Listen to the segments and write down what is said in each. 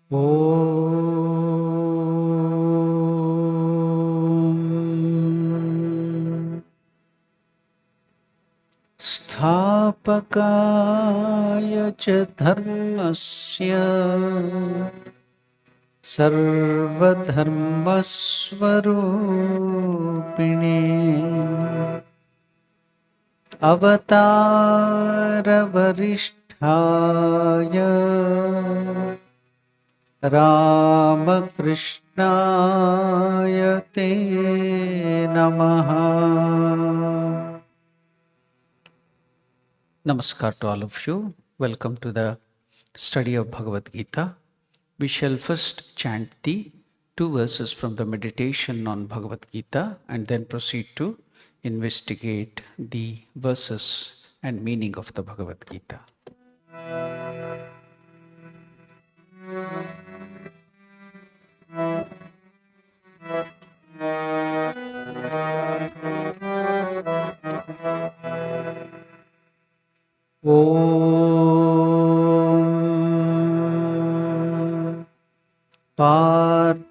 Om Sthapakaya cha dharmasya sarvadharmasvarupine Avataravarishthaya Ramakrishna te namaha. Namaskar to all of you. Welcome to the study of Bhagavad Gita. We shall first chant the 2 verses from the meditation on Bhagavad Gita and then proceed to investigate the verses and meaning of the Bhagavad Gita. Om Parthaya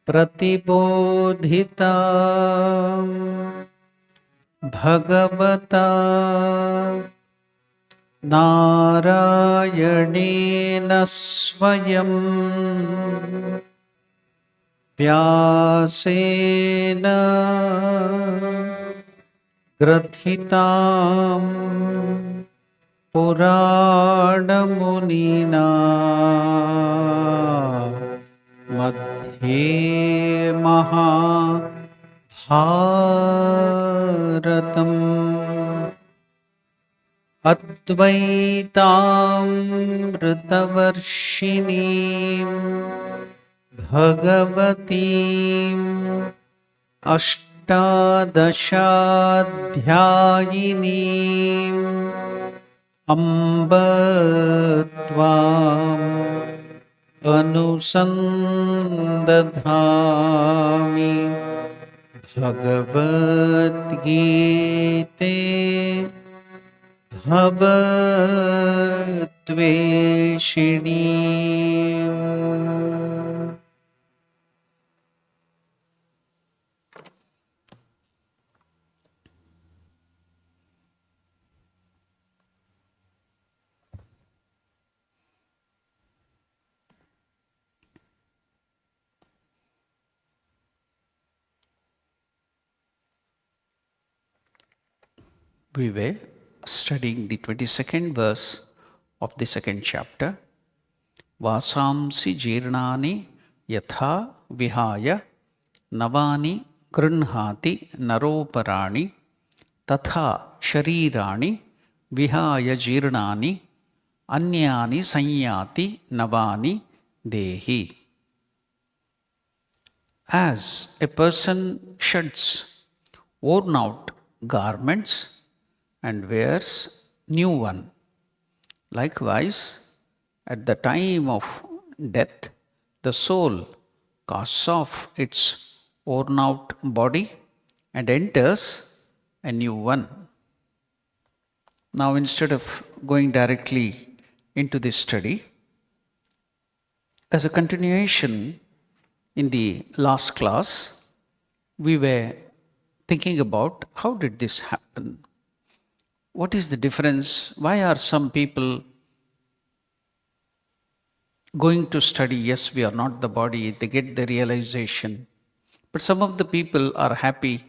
Pratibodhita Bhagavata Narayanena Swayam Vyasena Grathitam Puranamunina Madhye Mahabharatam Advaitamritavarshinim Bhagavatim Ashtadashadhyayinim Amba Tvam Anusandadhami Bhagavad Gita Bhavatveshinim. We were studying the 22nd verse of the second chapter. Vasamsi jirnani yatha vihaya navani grunhati naroparani tatha sharirani vihaya jirnani anyani sanyati navani dehi. As a person sheds worn out garments and wears new one, likewise, at the time of death, the soul casts off its worn out body and enters a new one. Now, instead of going directly into this study, as a continuation in the last class, we were thinking about how did this happen? What is the difference? Why are some people going to study? Yes, we are not the body. They get the realization. But some of the people are happy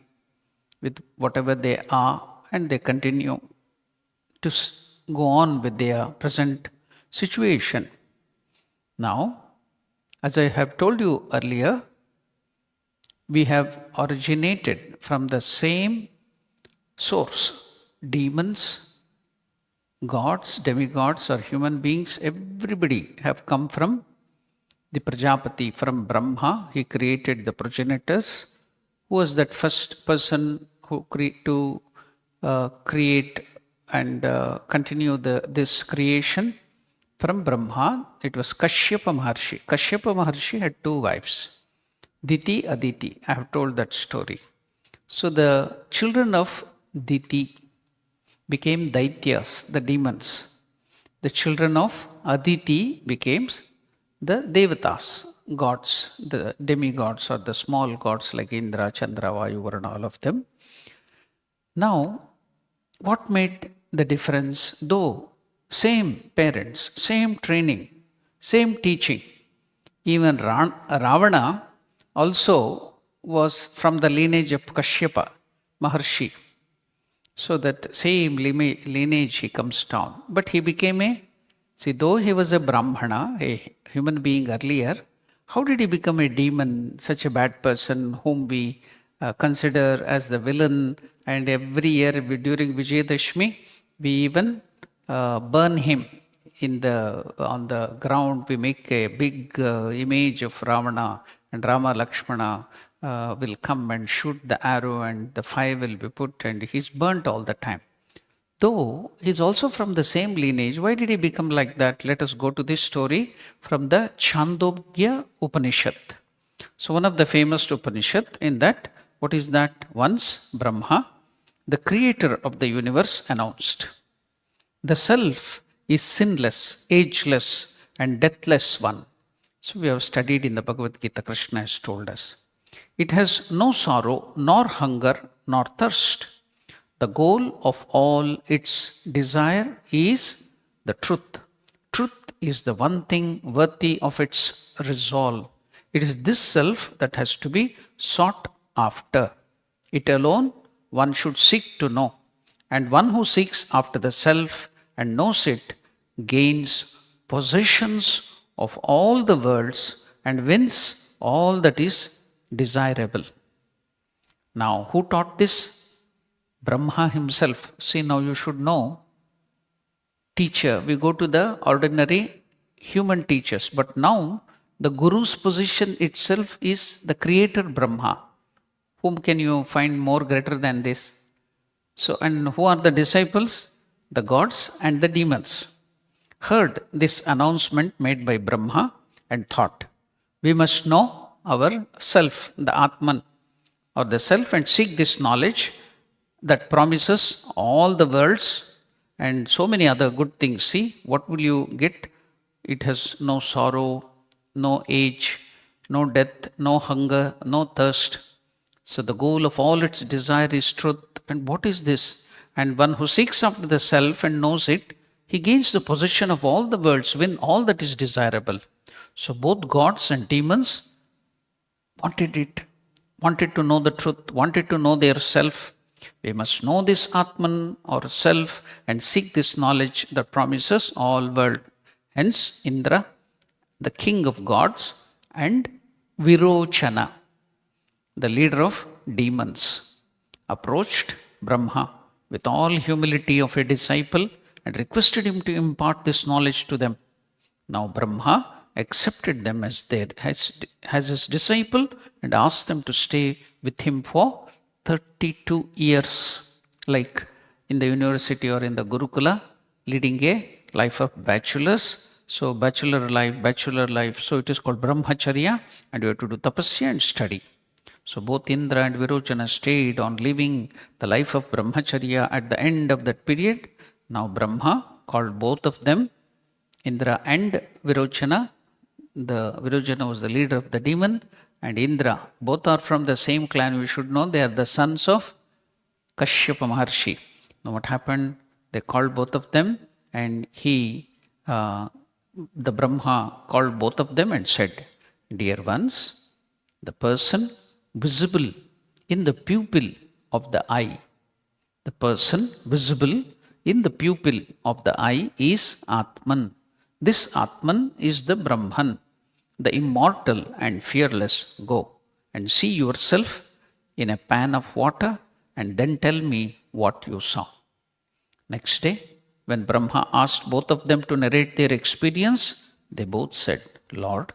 with whatever they are and they continue to go on with their present situation. Now, as I have told you earlier, we have originated from the same source. Demons, gods, demigods, or human beings, everybody have come from the Prajapati, from Brahma. He created the progenitors. Who was that first person who create and continue this creation? From Brahma, it was Kashyapa Maharshi. Kashyapa Maharshi had 2 wives, Diti, Aditi. I have told that story. So the children of Diti became Daityas, the demons. The children of Aditi became the Devatas, gods, the demigods or the small gods like Indra, Chandra, Vayu, Varuna, all of them. Now, what made the difference? Though same parents, same training, same teaching, even Ravana also was from the lineage of Kashyapa, Maharshi. So that same lineage he comes down. But he became though he was a Brahmana, a human being earlier, how did he become a demon, such a bad person whom we consider as the villain? And every year during Vijayadashmi, we even burn him on the ground. We make a big image of Ravana, and Rama Lakshmana will come and shoot the arrow, and the fire will be put, and he's burnt all the time. Though he's also from the same lineage, why did he become like that? Let us go to this story from the Chandogya Upanishad. So one of the famous Upanishad in that, what is that? Once Brahma, the creator of the universe, announced, the self is sinless, ageless, and deathless one. So we have studied in the Bhagavad Gita, Krishna has told us. It has no sorrow, nor hunger, nor thirst. The goal of all its desire is the truth. Truth is the one thing worthy of its resolve. It is this self that has to be sought after. It alone one should seek to know. And one who seeks after the self and knows it gains possessions of all the worlds and wins all that is desirable. Now, who taught this? Brahma himself. See, now you should know, teacher, we go to the ordinary human teachers, but now the Guru's position itself is the creator Brahma. Whom can you find more greater than this? So, and who are the disciples? The gods and the demons. Heard this announcement made by Brahma and thought, we must know our self, the Atman, or the self, and seek this knowledge that promises all the worlds and so many other good things. See, what will you get? It has no sorrow, no age, no death, no hunger, no thirst. So the goal of all its desire is truth. And what is this? And one who seeks after the self and knows it, he gains the possession of all the worlds, win all that is desirable. So both gods and demons wanted it, wanted to know the truth, wanted to know their self. We must know this Atman or self and seek this knowledge that promises all world. Hence Indra, the king of gods, and Virochana, the leader of demons, approached Brahma with all humility of a disciple and requested him to impart this knowledge to them. Now Brahma accepted them as his disciple and asked them to stay with him for 32 years, like in the university or in the Gurukula, leading a life of bachelors. So bachelor life. So it is called Brahmacharya, and you have to do tapasya and study. So both Indra and Virochana stayed on living the life of Brahmacharya at the end of that period. Now Brahma called both of them, Indra and Virochana. The Virochana was the leader of the demon, and Indra. Both are from the same clan. We should know they are the sons of Kashyapa Maharshi. Now what happened? They called both of them, and the Brahma called both of them and said, dear ones, the person visible in the pupil of the eye, the person visible in the pupil of the eye is Atman. This Atman is the Brahman, the immortal and fearless. Go and see yourself in a pan of water and then tell me what you saw. Next day, when Brahma asked both of them to narrate their experience, they both said, Lord,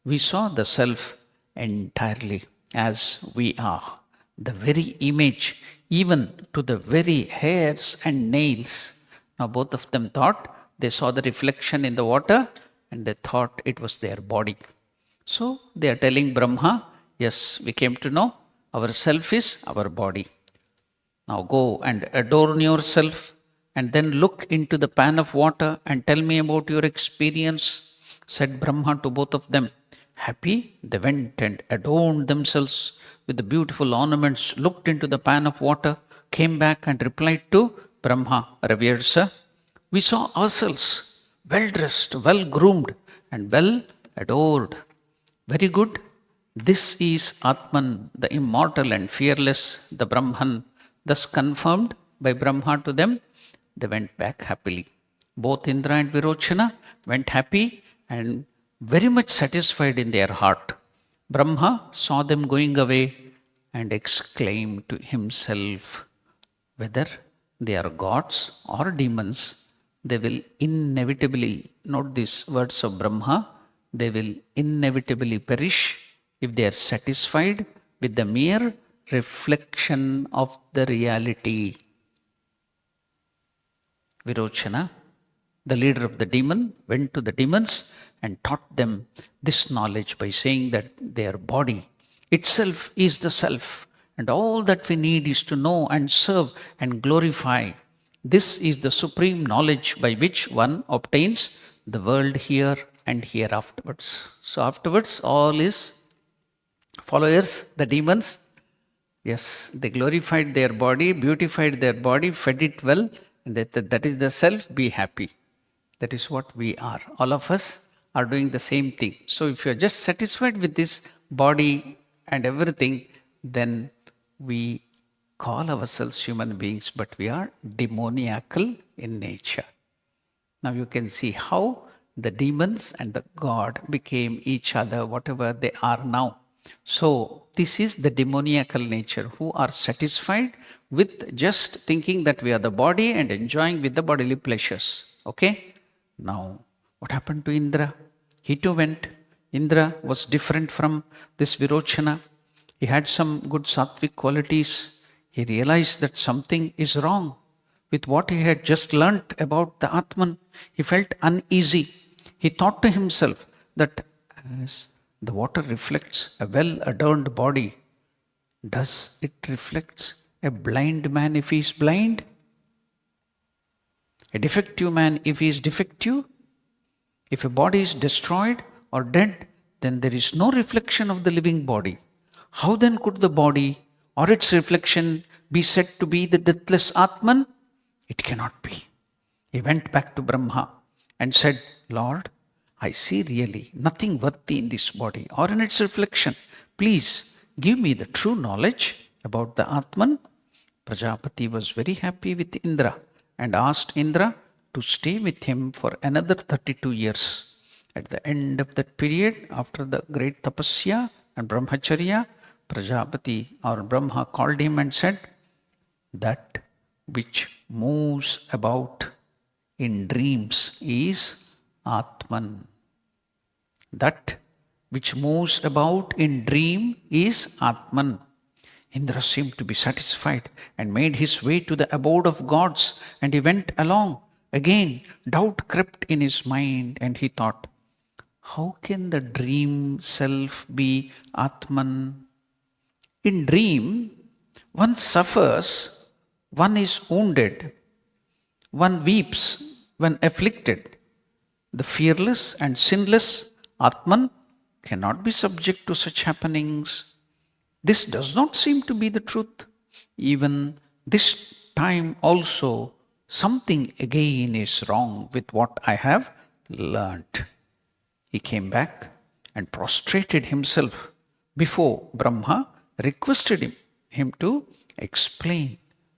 we saw the self entirely as we are, the very image, even to the very hairs and nails. Now both of them thought they saw the reflection in the water and they thought it was their body. So they are telling Brahma, yes, we came to know our self is our body. Now go and adorn yourself and then look into the pan of water and tell me about your experience, said Brahma to both of them. Happy, they went and adorned themselves with the beautiful ornaments, looked into the pan of water, came back and replied to Brahma, Revered Sir, we saw ourselves well dressed, well groomed, and well adored. Very good. This is Atman, the immortal and fearless, the Brahman. Thus confirmed by Brahma to them, they went back happily. Both Indra and Virochana went happy and very much satisfied in their heart. Brahma saw them going away and exclaimed to himself, whether they are gods or demons, they will inevitably, note these words of Brahma, they will inevitably perish if they are satisfied with the mere reflection of the reality. Virochana, the leader of the demon, went to the demons and taught them this knowledge by saying that their body itself is the self, and all that we need is to know and serve and glorify. This is the supreme knowledge by which one obtains the world here and here afterwards. So afterwards, all his followers, the demons, yes, they glorified their body, beautified their body, fed it well, and that is the self, be happy. That is what we are. All of us are doing the same thing. So if you are just satisfied with this body and everything, then we call ourselves human beings, but we are demoniacal in nature. Now you can see how the demons and the God became each other, whatever they are now. So this is the demoniacal nature, who are satisfied with just thinking that we are the body and enjoying with the bodily pleasures. Okay? Now, what happened to Indra? He too went. Indra was different from this Virochana. He had some good sattvic qualities. He realized that something is wrong with what he had just learnt about the Atman. He felt uneasy. He thought to himself that as the water reflects a well-adorned body, does it reflect a blind man if he is blind? A defective man if he is defective? If a body is destroyed or dead, then there is no reflection of the living body. How then could the body or its reflection be said to be the deathless Atman? It cannot be. He went back to Brahma and said, Lord, I see really nothing worthy in this body or in its reflection. Please give me the true knowledge about the Atman. Prajapati was very happy with Indra and asked Indra to stay with him for another 32 years. At the end of that period, after the great tapasya and brahmacharya, Prajapati or Brahma called him and said, that which moves about in dreams is Atman. That which moves about in dream is Atman. Indra seemed to be satisfied and made his way to the abode of gods, and he went along. Again, doubt crept in his mind, and he thought, how can the dream self be Atman? In dream, one suffers, one is wounded, one weeps when afflicted. The fearless and sinless Atman cannot be subject to such happenings. This does not seem to be the truth. Even this time also, something again is wrong with what I have learnt. He came back and prostrated himself before Brahma, requested him to explain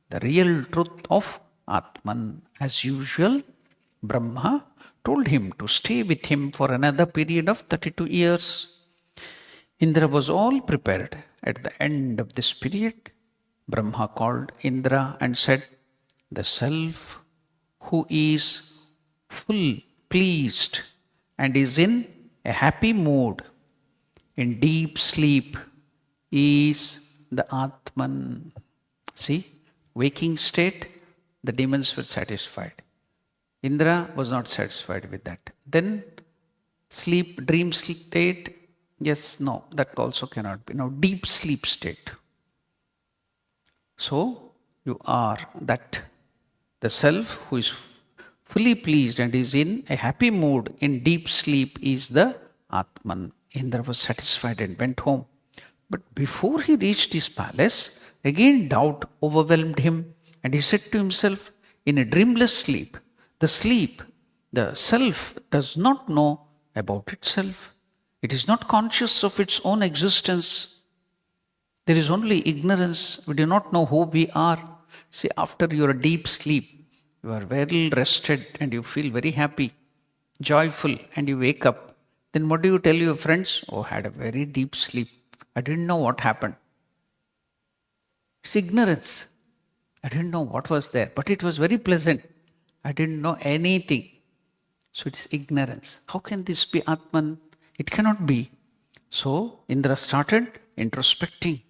the real truth of Atman. As usual, Brahma told him to stay with him for another period of 32 years. Indra was all prepared. At the end of this period, Brahma called Indra and said, the self who is full pleased and is in a happy mood, in deep sleep, is the Atman. See, waking state, the demons were satisfied. Indra was not satisfied with that. Then sleep, dream state, yes, no, that also cannot be. Now deep sleep state. So you are that. The self who is fully pleased and is in a happy mood in deep sleep is the Atman. Indra was satisfied and went home. But before he reached his palace, again doubt overwhelmed him, and he said to himself, in a dreamless sleep, the self does not know about itself. It is not conscious of its own existence. There is only ignorance. We do not know who we are. See, after your deep sleep, you are well rested and you feel very happy, joyful, and you wake up. Then what do you tell your friends? Oh, I had a very deep sleep. I didn't know what happened. It's ignorance. I didn't know what was there, but it was very pleasant. I didn't know anything. So it's ignorance. How can this be Atman? It cannot be. So Indra started introspecting.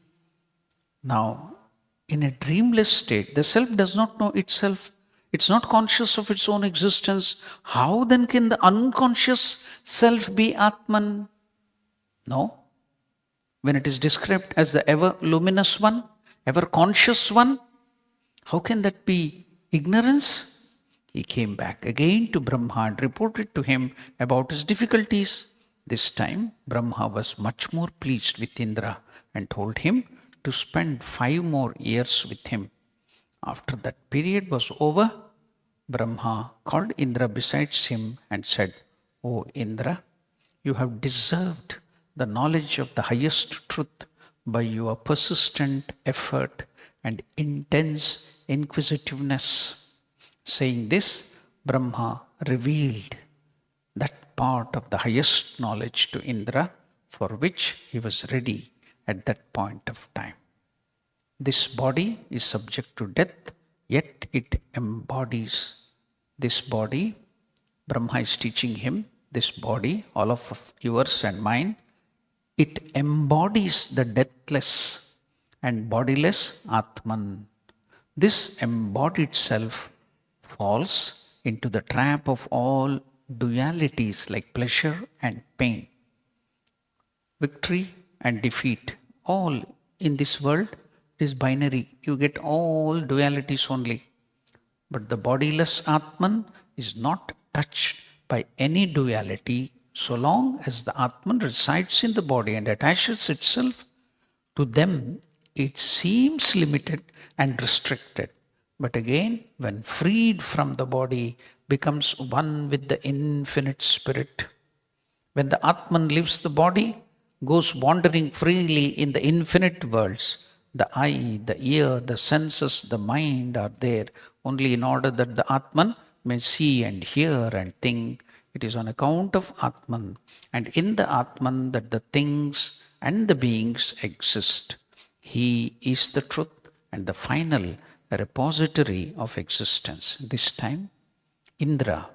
Now, in a dreamless state, the self does not know itself. It's not conscious of its own existence. How then can the unconscious self be Atman? No. When it is described as the ever luminous one, ever conscious one, how can that be ignorance? He came back again to Brahma and reported to him about his difficulties. This time, Brahma was much more pleased with Indra and told him to spend 5 more years with him. After that period was over, Brahma called Indra besides him and said, O Indra, you have deserved the knowledge of the highest truth by your persistent effort and intense inquisitiveness. Saying this, Brahma revealed that part of the highest knowledge to Indra for which he was ready at that point of time. This body is subject to death, yet it embodies. This body, Brahma is teaching him, this body, all of yours and mine, it embodies the deathless and bodiless Atman. This embodied self falls into the trap of all dualities like pleasure and pain, victory and defeat. All in this world is binary. You get all dualities only. But the bodiless Atman is not touched by any duality so long as the Atman resides in the body and attaches itself to them. It seems limited and restricted. But again, when freed from the body, becomes one with the infinite spirit. When the Atman leaves the body, goes wandering freely in the infinite worlds, the eye, the ear, the senses, the mind are there only in order that the Atman may see and hear and think. It is on account of Atman and in the Atman that the things and the beings exist. He is the truth and the final repository of existence. This time, Indra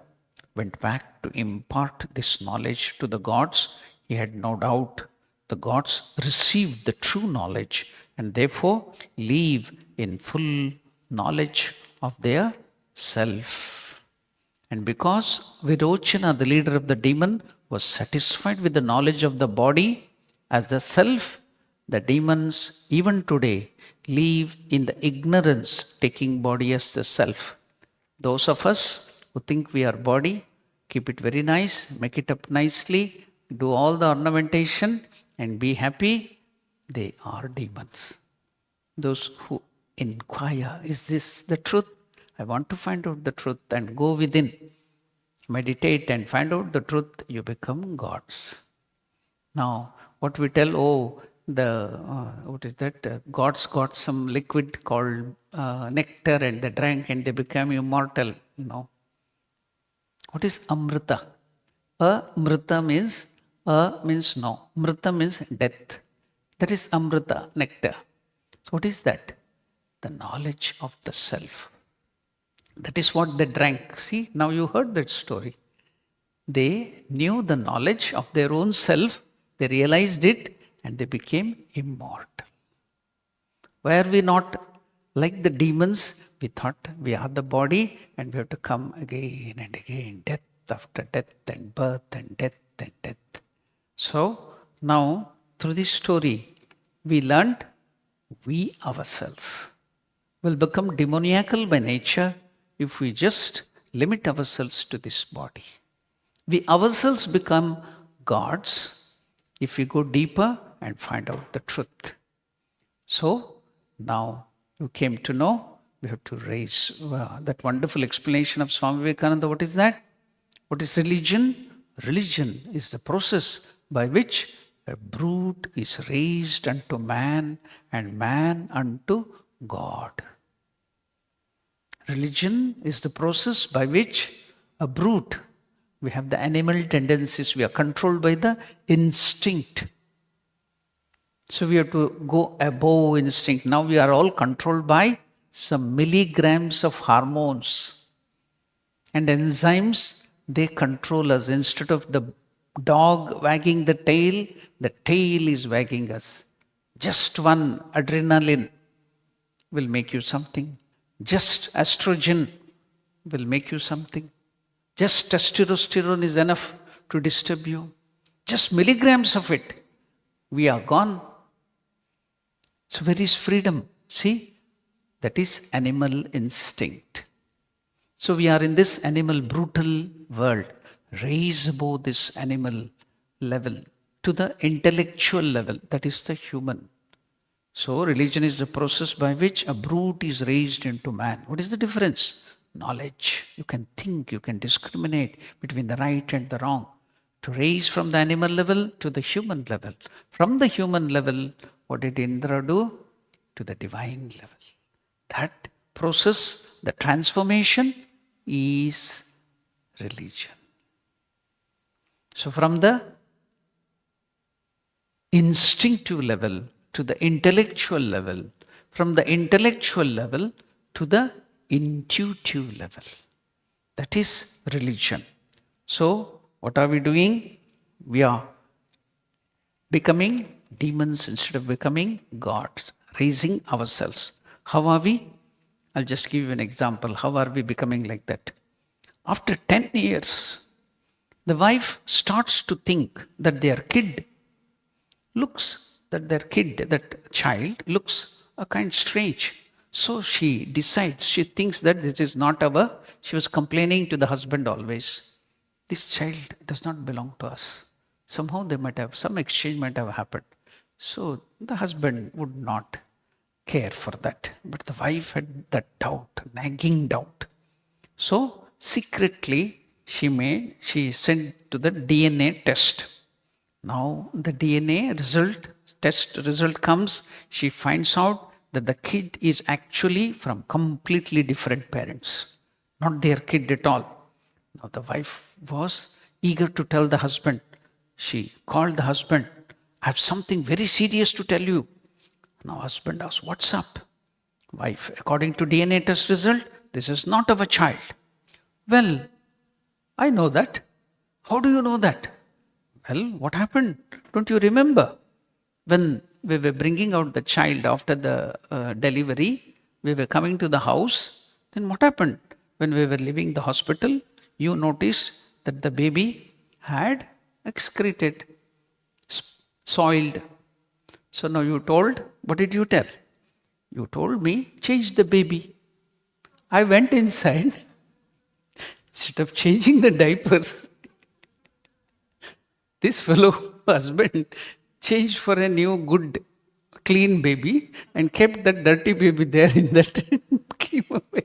went back to impart this knowledge to the gods. He had no doubt the gods received the true knowledge and therefore live in full knowledge of their self. And because Virochana, the leader of the demon, was satisfied with the knowledge of the body as the self, the demons even today live in the ignorance, taking body as the self. Those of us who think we are body, keep it very nice, make it up nicely, do all the ornamentation and be happy, they are demons. Those who inquire, is this the truth? I want to find out the truth and go within, meditate and find out the truth, you become gods. Now, what we tell, gods got some liquid called nectar and they drank and they became immortal. No. What is amrita? Amrita means no. Mrita means death. That is amrita, nectar. So what is that? The knowledge of the self. That is what they drank. See, now you heard that story. They knew the knowledge of their own self, they realized it, and they became immortal. Were we not like the demons? We thought we are the body and we have to come again and again, death after death and birth and death and death. So now, through this story, we learned we ourselves will become demoniacal by nature if we just limit ourselves to this body. We ourselves become gods if we go deeper and find out the truth. So now you came to know we have to raise that wonderful explanation of Swami Vivekananda. What is that? What is religion? Religion is the process by which a brute is raised unto man and man unto God. Religion is the process by which a brute, we have the animal tendencies, we are controlled by the instinct. So we have to go above instinct. Now we are all controlled by some milligrams of hormones and enzymes. They control us. Instead of the dog wagging the tail is wagging us. Just one adrenaline will make you something. Just estrogen will make you something. Just testosterone is enough to disturb you. Just milligrams of it, we are gone. So where is freedom? See, that is animal instinct. So we are in this animal brutal world. Raise above this animal level to the intellectual level, that is the human. So religion is the process by which a brute is raised into man. What is the difference? Knowledge. You can think, you can discriminate between the right and the wrong. To raise from the animal level to the human level. From the human level, what did Indra do? To the divine level. That process, the transformation, is religion. So from the instinctive level to the intellectual level, from the intellectual level to the intuitive level. That is religion. So what are we doing? We are becoming demons instead of becoming gods, raising ourselves. How are we? I'll just give you an example. How are we becoming like that? After 10 years, the wife starts to think that their kid that child looks a kind strange. So she decides, she thinks that this is not she was complaining to the husband always. This child does not belong to us. Somehow some exchange might have happened. So the husband would not care for that. But the wife had that doubt, nagging doubt. So secretly she sent to the DNA test. Now the DNA test result comes, she finds out that the kid is actually from completely different parents, not their kid at all. Now the wife was eager to tell the husband. She called the husband, I have something very serious to tell you. Now husband asked, what's up? Wife, according to DNA test result, this is not our child. Well, I know that. How do you know that? Well, what happened? Don't you remember? When we were bringing out the child after the delivery, we were coming to the house. Then what happened? When we were leaving the hospital, you noticed that the baby had excreted, soiled. So now you told, what did you tell? You told me, change the baby. I went inside, instead of changing the diapers, this fellow husband changed for a new, good, clean baby and kept that dirty baby there in that came away.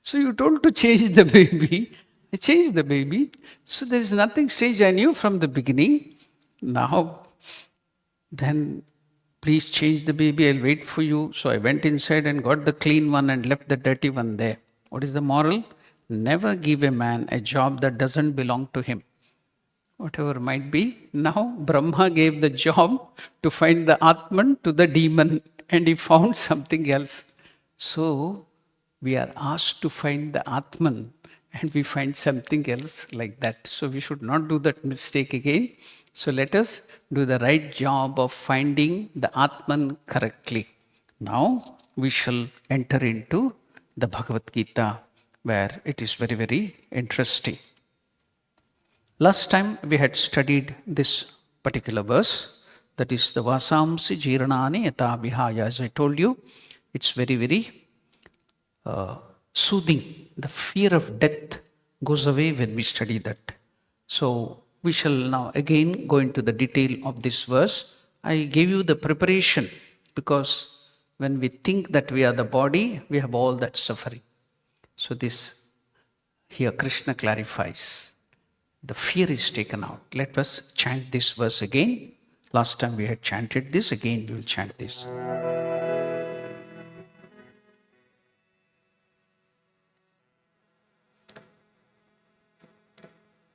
So you told to change the baby. I changed the baby. So there is nothing strange. I knew from the beginning. Now, then please change the baby. I'll wait for you. So I went inside and got the clean one and left the dirty one there. What is the moral? Never give a man a job that doesn't belong to him. Whatever might be. Now Brahma gave the job to find the Atman to the demon, and he found something else. So we are asked to find the Atman and we find something else like that. So we should not do that mistake again. So let us do the right job of finding the Atman correctly. Now we shall enter into the Bhagavad Gita, where it is very, very interesting. Last time we had studied this particular verse, that is the Vasamsi Jiranani Yata Vihaya. As I told you, it's very, very soothing. The fear of death goes away when we study that. So we shall now again go into the detail of this verse. I gave you the preparation because when we think that we are the body, we have all that suffering. So this here Krishna clarifies. The fear is taken out. Let us chant this verse again. Last time we had chanted this, again we will chant this.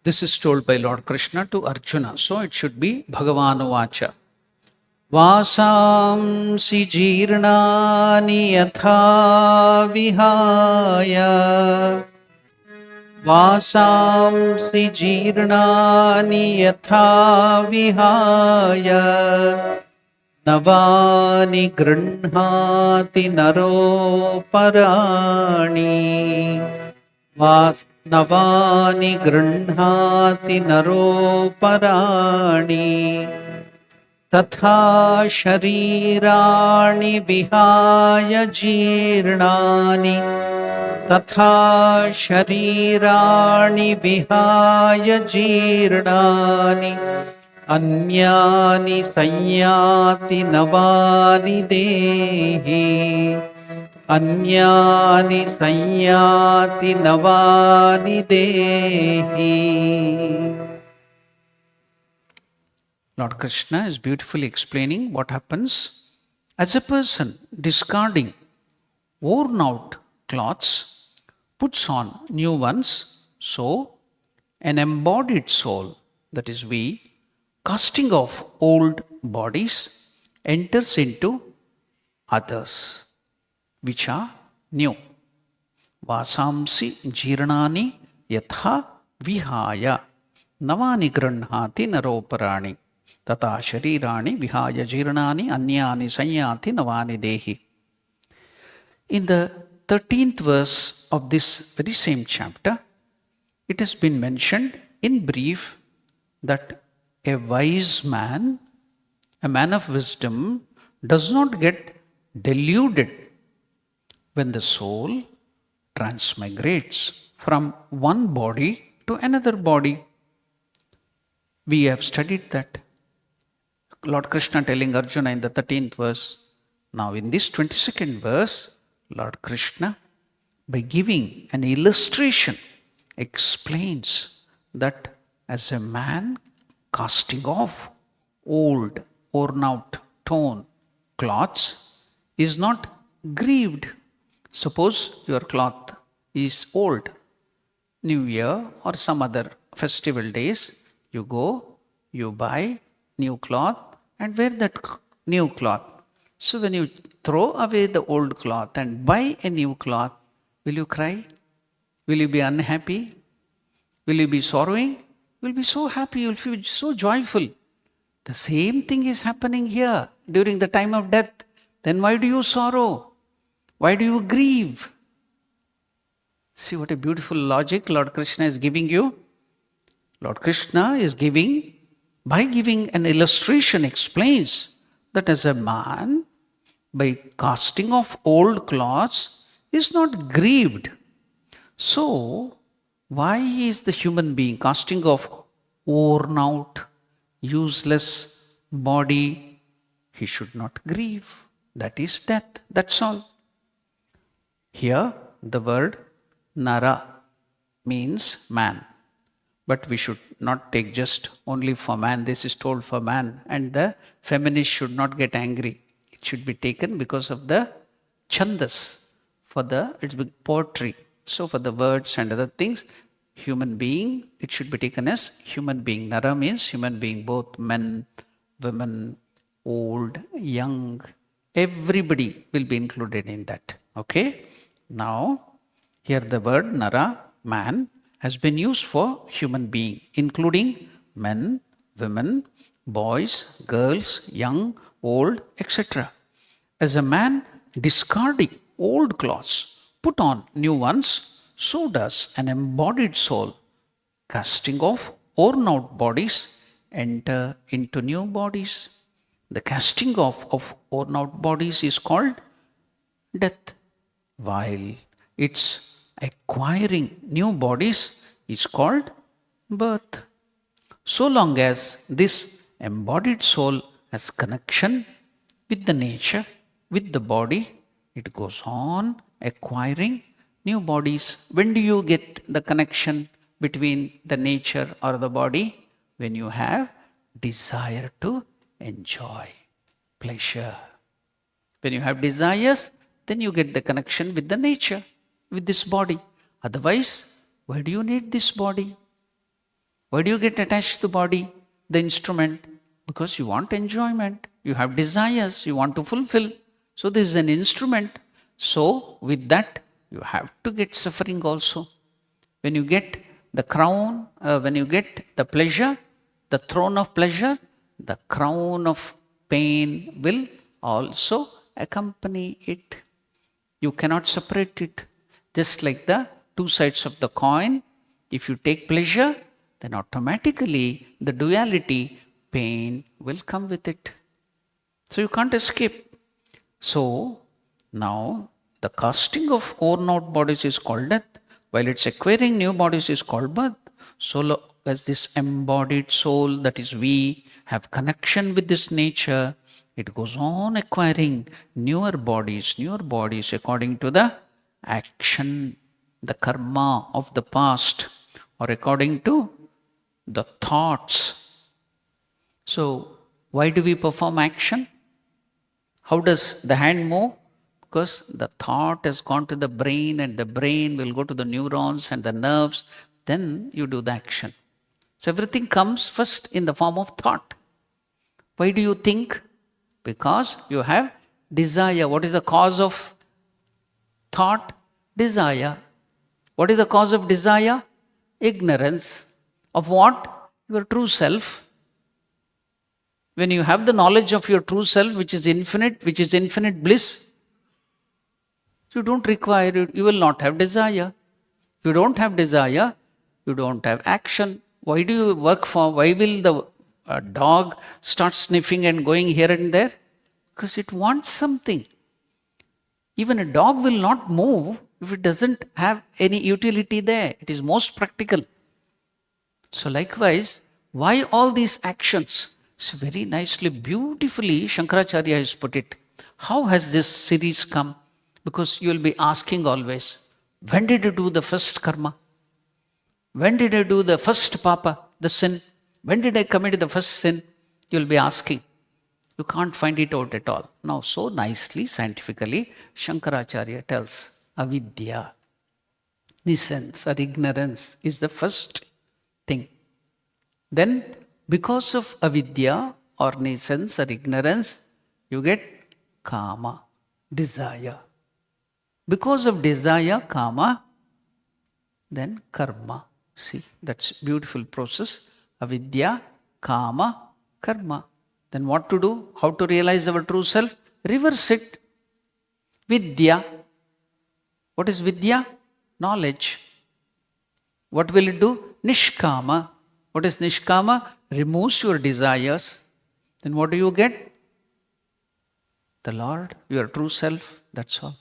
This is told by Lord Krishna to Arjuna. So it should be Bhagavanu Vacha. Vasamsi jirnani yatha vihaya. Vasamsi jirnani yatha vihaya. Navani grunhati naro parani. Navani grunhati naro parani. Tatha sharirani vihaya jirnani. Tatha sharirani vihaya jirnani. Anyani sanyati navani dehi. Anyani sanyati navani dehi. Lord Krishna is beautifully explaining what happens as a person discarding worn out cloths puts on new ones. So an embodied soul, that is we, casting off old bodies, enters into others which are new. Vasamsi jirnani yatha vihaya navani grunhati naroparani tata sharirani vihaya jirnani anyani sanyati navani dehi. In the 13th verse of this very same chapter, it has been mentioned in brief that a wise man, a man of wisdom, does not get deluded when the soul transmigrates from one body to another body. We have studied that. Lord Krishna telling Arjuna in the 13th verse. Now in this 22nd verse, Lord Krishna, by giving an illustration, explains that as a man casting off old, worn out, torn cloths is not grieved. Suppose your cloth is old, New Year or some other festival days, you go, you buy new cloth and wear that new cloth. So when you throw away the old cloth and buy a new cloth, will you cry? Will you be unhappy? Will you be sorrowing? You will be so happy, you will feel so joyful. The same thing is happening here during the time of death. Then why do you sorrow? Why do you grieve? See what a beautiful logic Lord Krishna is giving you. Lord Krishna is giving, by giving an illustration, explains that as a man, by casting off old clothes, is not grieved. So, why is the human being casting off worn out, useless body? He should not grieve. That is death. That's all. Here, the word nara means man. But we should not take just only for man. This is told for man. And the feminists should not get angry. It should be taken because of the chandas. It's poetry. So for the words and other things, human being, it should be taken as human being. Nara means human being, both men, women, old, young. Everybody will be included in that. Okay? Now, here the word nara, man, has been used for human being, including men, women, boys, girls, young, old, etc. As a man discarding old clothes, put on new ones, so does an embodied soul, casting off worn out bodies, enter into new bodies. The casting off of worn out bodies is called death, while its acquiring new bodies is called birth. So long as this embodied soul has connection with the nature, with the body, it goes on acquiring new bodies. When do you get the connection between the nature or the body? When you have desire to enjoy pleasure. When you have desires, then you get the connection with the nature, with this body. Otherwise, why do you need this body? Why do you get attached to the body, the instrument? Because you want enjoyment. You have desires, you want to fulfill. So this is an instrument. So with that, you have to get suffering also. When you get the crown, when you get the pleasure, the throne of pleasure, the crown of pain will also accompany it. You cannot separate it. Just like the two sides of the coin, if you take pleasure, then automatically the duality, pain will come with it. So you can't escape. So now the casting of worn out bodies is called death, while it's acquiring new bodies is called birth. So long as this embodied soul, that is we, have connection with this nature, it goes on acquiring newer bodies according to the action, the karma of the past, or according to the thoughts. So why do we perform action? How does the hand move? Because the thought has gone to the brain, and the brain will go to the neurons and the nerves. Then you do the action. So everything comes first in the form of thought. Why do you think? Because you have desire. What is the cause of thought? Desire. What is the cause of desire? Ignorance. Of what? Your true self. When you have the knowledge of your true self, which is infinite bliss, you don't require it, you will not have desire. If you don't have desire, you don't have action. Why do you work for? Why will the dog start sniffing and going here and there? Because it wants something. Even a dog will not move if it doesn't have any utility there. It is most practical. So likewise, why all these actions? So very nicely, beautifully, Shankaracharya has put it. How has this series come? Because you will be asking always, when did you do the first karma? When did I do the first papa, the sin? When did I commit the first sin? You will be asking. You can't find it out at all. Now, so nicely, scientifically, Shankaracharya tells, avidya, innocence or ignorance is the first thing. Then, because of avidya or innocence or ignorance, you get kama, desire. Because of desire, kama, then karma. See, that's beautiful process. Avidya, kama, karma. Then what to do? How to realize our true self? Reverse it. Vidya. What is vidya? Knowledge. What will it do? Nishkama. What is nishkama? Removes your desires. Then what do you get? The Lord, your true self. That's all.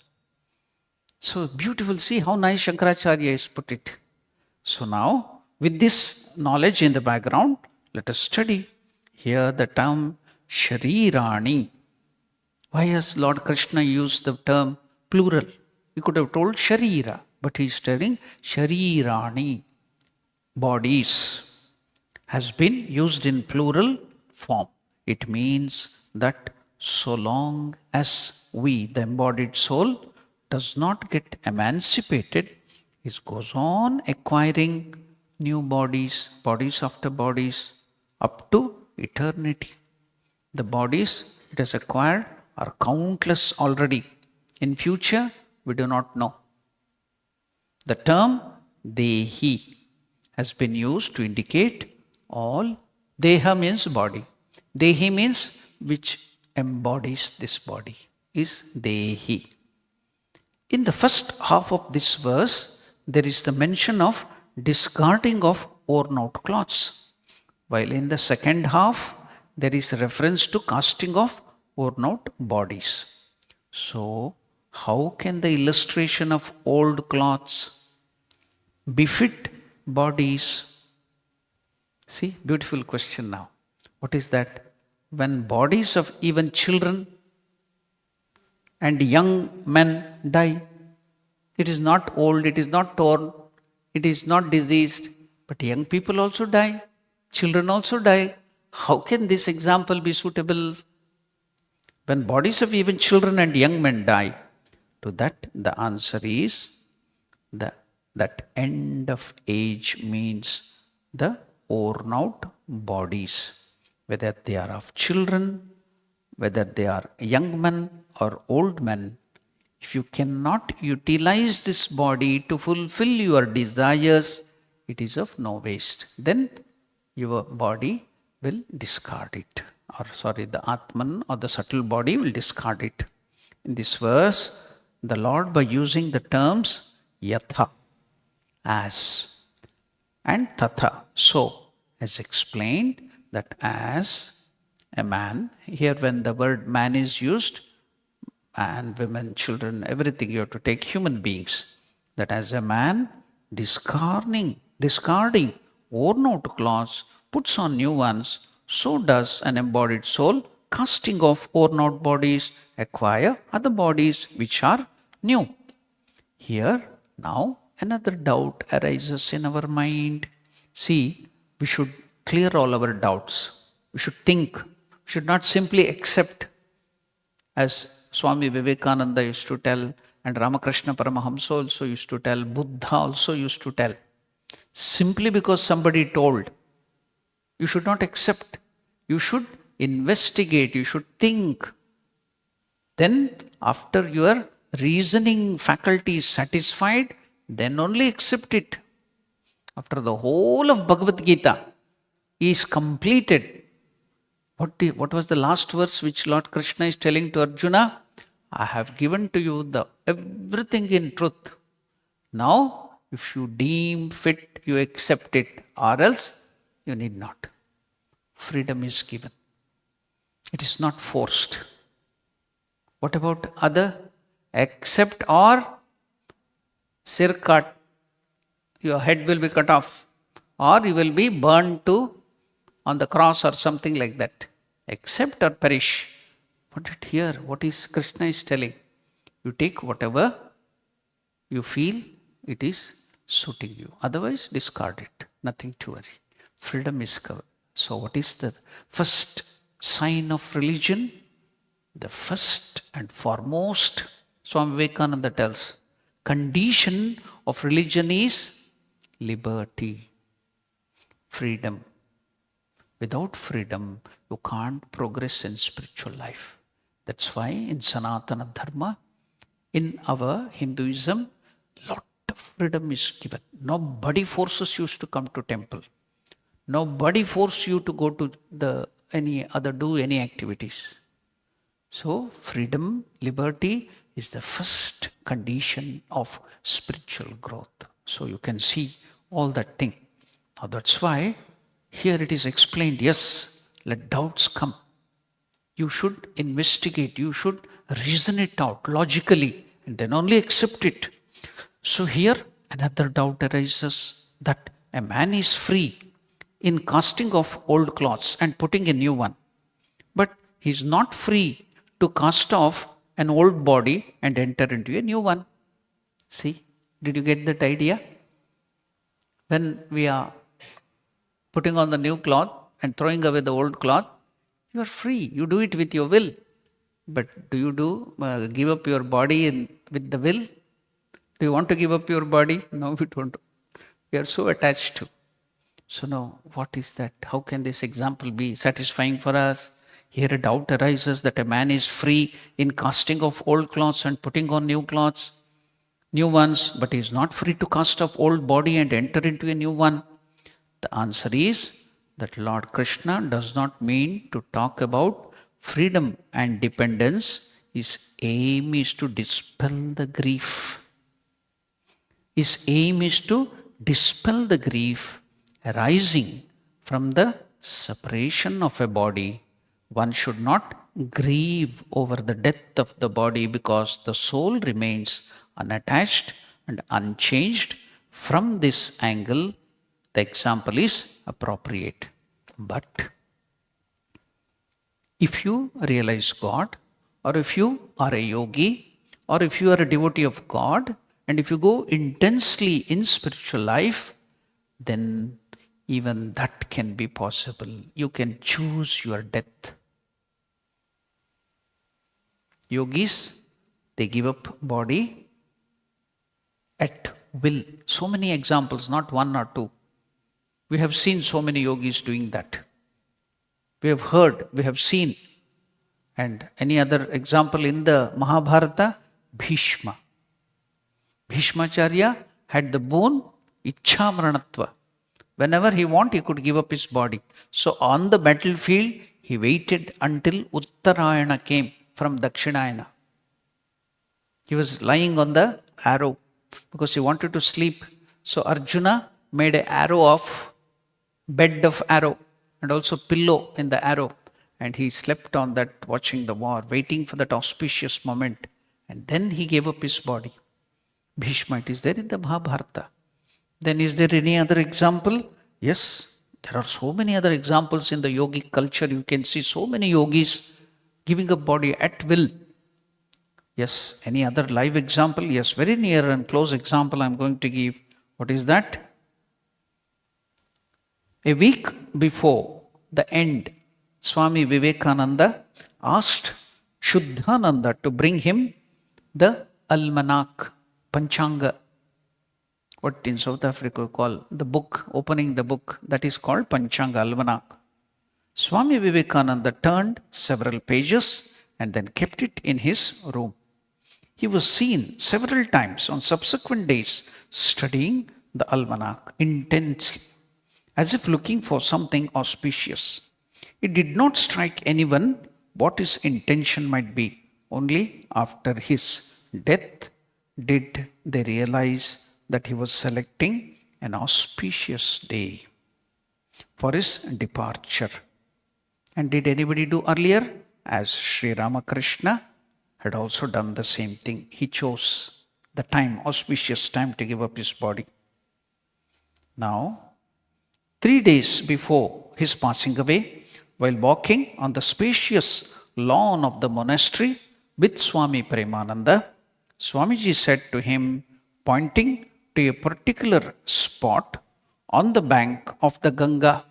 So beautiful. See how nice Shankaracharya has put it. So now, with this knowledge in the background, let us study here the term Sharirani. Why has Lord Krishna used the term plural? He could have told Sharira, but he is telling Sharirani. Bodies has been used in plural form. It means that so long as we, the embodied soul, does not get emancipated, it goes on acquiring new bodies, bodies after bodies, up to eternity. The bodies it has acquired are countless already. In future, we do not know. The term Dehi has been used to indicate all. Deha means body. Dehi means which embodies this body, is Dehi. In the first half of this verse, there is the mention of discarding of worn out clothes, while in the second half, there is a reference to casting of worn out bodies. So, How can the illustration of old cloths befit bodies? See, beautiful question now. What is that? When bodies of even children and young men die, it is not old, it is not torn, it is not diseased, but young people also die, children also die. How can this example be suitable? When bodies of even children and young men die, to that the answer is that end of age means the worn out bodies, whether they are of children, whether they are young men or old men. If you cannot utilize this body to fulfill your desires, it is of no waste. Then your body will discard it. The Atman or the subtle body will discard it. In this verse, the Lord, by using the terms yatha, as, and tatha, so, has explained that as a man, here when the word man is used, and women, children, everything, you have to take human beings, that as a man discarding worn out clothes, puts on new ones, so does an embodied soul, casting off worn out bodies, acquire other bodies which are new. Here now another doubt arises in our mind. See, we should clear all our doubts. We should think. We should not simply accept, as Swami Vivekananda used to tell, and Ramakrishna Paramahamsa also used to tell, Buddha also used to tell. Simply because somebody told, you should not accept. You should investigate. You should think. Then, after your reasoning faculty is satisfied, then only accept it. After the whole of Bhagavad Gita is completed, what was the last verse which Lord Krishna is telling to Arjuna? I have given to you everything in truth. Now, if you deem fit, you accept it, or else you need not. Freedom is given. It is not forced. What about other? Accept or sir cut. Your head will be cut off, or you will be burned on the cross or something like that. Accept or perish. What is Krishna is telling? You take whatever you feel it is suiting you. Otherwise, discard it. Nothing to worry. Freedom is covered. So what is the first sign of religion? The first and foremost, Swami Vivekananda tells, condition of religion is liberty, freedom. Without freedom, you can't progress in spiritual life. That's why in Sanatana Dharma, in our Hinduism, lot of freedom is given. Nobody forces you to come to temple. Nobody forces you to go to do any activities. So freedom, liberty is the first condition of spiritual growth. So you can see all that thing. Now that's why here it is explained, yes, let doubts come. You should investigate, you should reason it out logically, and then only accept it. So here another doubt arises that a man is free in casting off old clothes and putting a new one. But he is not free to cast off an old body and enter into a new one. See, did you get that idea? When we are putting on the new cloth and throwing away the old cloth, you are free. You do it with your will. But do you give up your body with the will? Do you want to give up your body? No, we don't. We are so attached to. So now, what is that? How can this example be satisfying for us? Here a doubt arises that a man is free in casting off old clothes and putting on new clothes, new ones, but he is not free to cast off old body and enter into a new one. The answer is that Lord Krishna does not mean to talk about freedom and dependence. His aim is to dispel the grief. His aim is to dispel the grief arising from the separation of a body. One should not grieve over the death of the body because the soul remains unattached and unchanged. From this angle, the example is appropriate. But if you realize God, or if you are a yogi, or if you are a devotee of God, and if you go intensely in spiritual life, then even that can be possible. You can choose your death. Yogis, they give up body at will. So many examples, not one or two. We have seen so many yogis doing that. We have heard, we have seen. And any other example in the Mahabharata? Bhishma. Bhishmacharya had the boon, Ichhamranatva. Whenever he wanted, he could give up his body. So on the battlefield, he waited until Uttarayana came from Dakshinayana. He was lying on the arrow because he wanted to sleep. So Arjuna made an arrow of bed of arrow and also pillow in the arrow. And he slept on that, watching the war, waiting for that auspicious moment. And then he gave up his body. Bhishma, it is there in the Mahabharata. Then is there any other example? Yes, there are so many other examples in the yogic culture. You can see so many yogis giving up body at will. Yes, any other live example? Yes, very near and close example I am going to give. What is that? A week before the end, Swami Vivekananda asked Shuddhananda to bring him the almanac, Panchanga, what in South Africa we call the book, opening the book, that is called Panchanga Almanac. Swami Vivekananda turned several pages and then kept it in his room. He was seen several times on subsequent days studying the almanac intensely, as if looking for something auspicious. It did not strike anyone what his intention might be. Only after his death did they realize that he was selecting an auspicious day for his departure. And did anybody do earlier? As Sri Ramakrishna had also done the same thing. He chose the time, auspicious time, to give up his body. Now, 3 days before his passing away, while walking on the spacious lawn of the monastery with Swami Premananda, Swamiji said to him, pointing to a particular spot on the bank of the Ganga,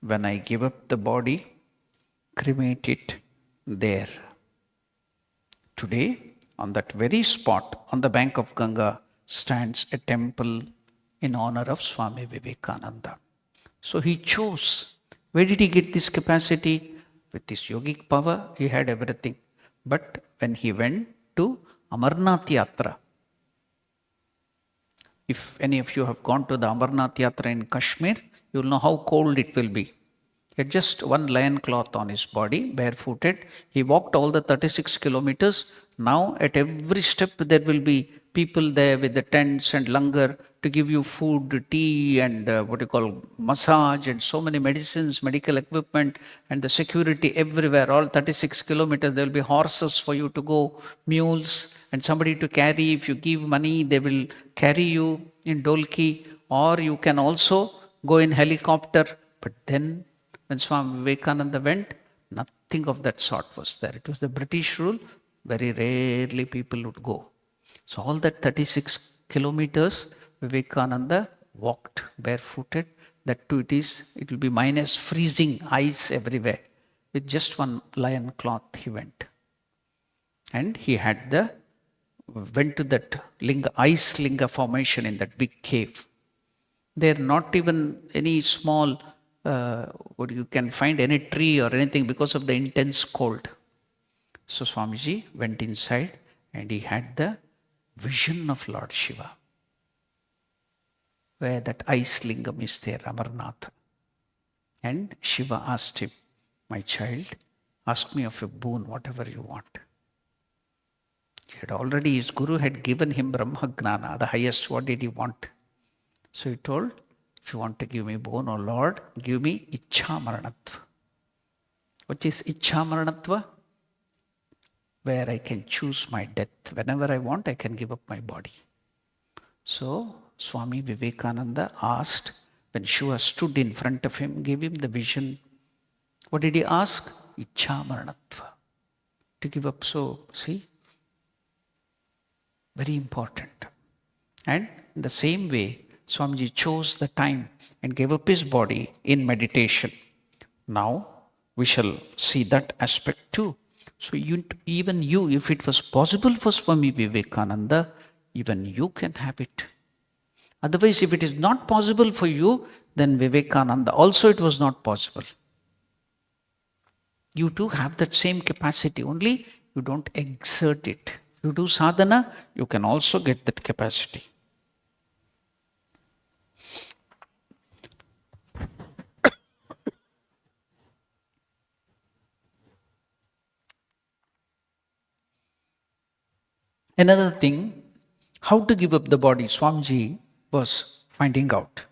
when I give up the body, cremate it there. Today, on that very spot on the bank of Ganga, stands a temple in honor of Swami Vivekananda. So he chose. Where did he get this capacity? With this yogic power, he had everything. But when he went to Amarnath Yatra, if any of you have gone to the Amarnath Yatra in Kashmir, you will know how cold it will be. He had just one lion cloth on his body, barefooted. He walked all the 36 kilometers. Now at every step there will be people there with the tents and langar to give you food, tea and massage and so many medicines, medical equipment and the security everywhere. All 36 kilometers there will be horses for you to go, mules and somebody to carry. If you give money, they will carry you in dolki, or you can also go in helicopter. But then when Swami Vivekananda went, nothing of that sort was there. It was the British rule. Very rarely people would go. So all that 36 kilometers, Vivekananda walked barefooted. That too, it will be minus freezing, ice everywhere. With just one lion cloth he went. And he went to that ice linga formation in that big cave. There not even any small, you can find any tree or anything because of the intense cold. So Swamiji went inside and he had the vision of Lord Shiva, where that ice lingam is there, Amarnath. And Shiva asked him, my child, ask me of a boon, whatever you want. His guru had given him Brahma Gnana, the highest. What did he want? So he told, if you want to give me boon, O Lord, give me Ichha Maranatva. What is Ichchamaranatva? Where I can choose my death. Whenever I want, I can give up my body. So, Swami Vivekananda asked, when Shiva stood in front of him, gave him the vision. What did he ask? Ichchamaranatva. To give up. So, see, very important. And in the same way, Swamiji chose the time and gave up his body in meditation. Now, we shall see that aspect too. So even you, if it was possible for Swami Vivekananda, even you can have it. Otherwise, if it is not possible for you, then Vivekananda also it was not possible. You too have that same capacity, only you don't exert it. If you do sadhana, you can also get that capacity. Another thing, how to give up the body, Swamiji was finding out.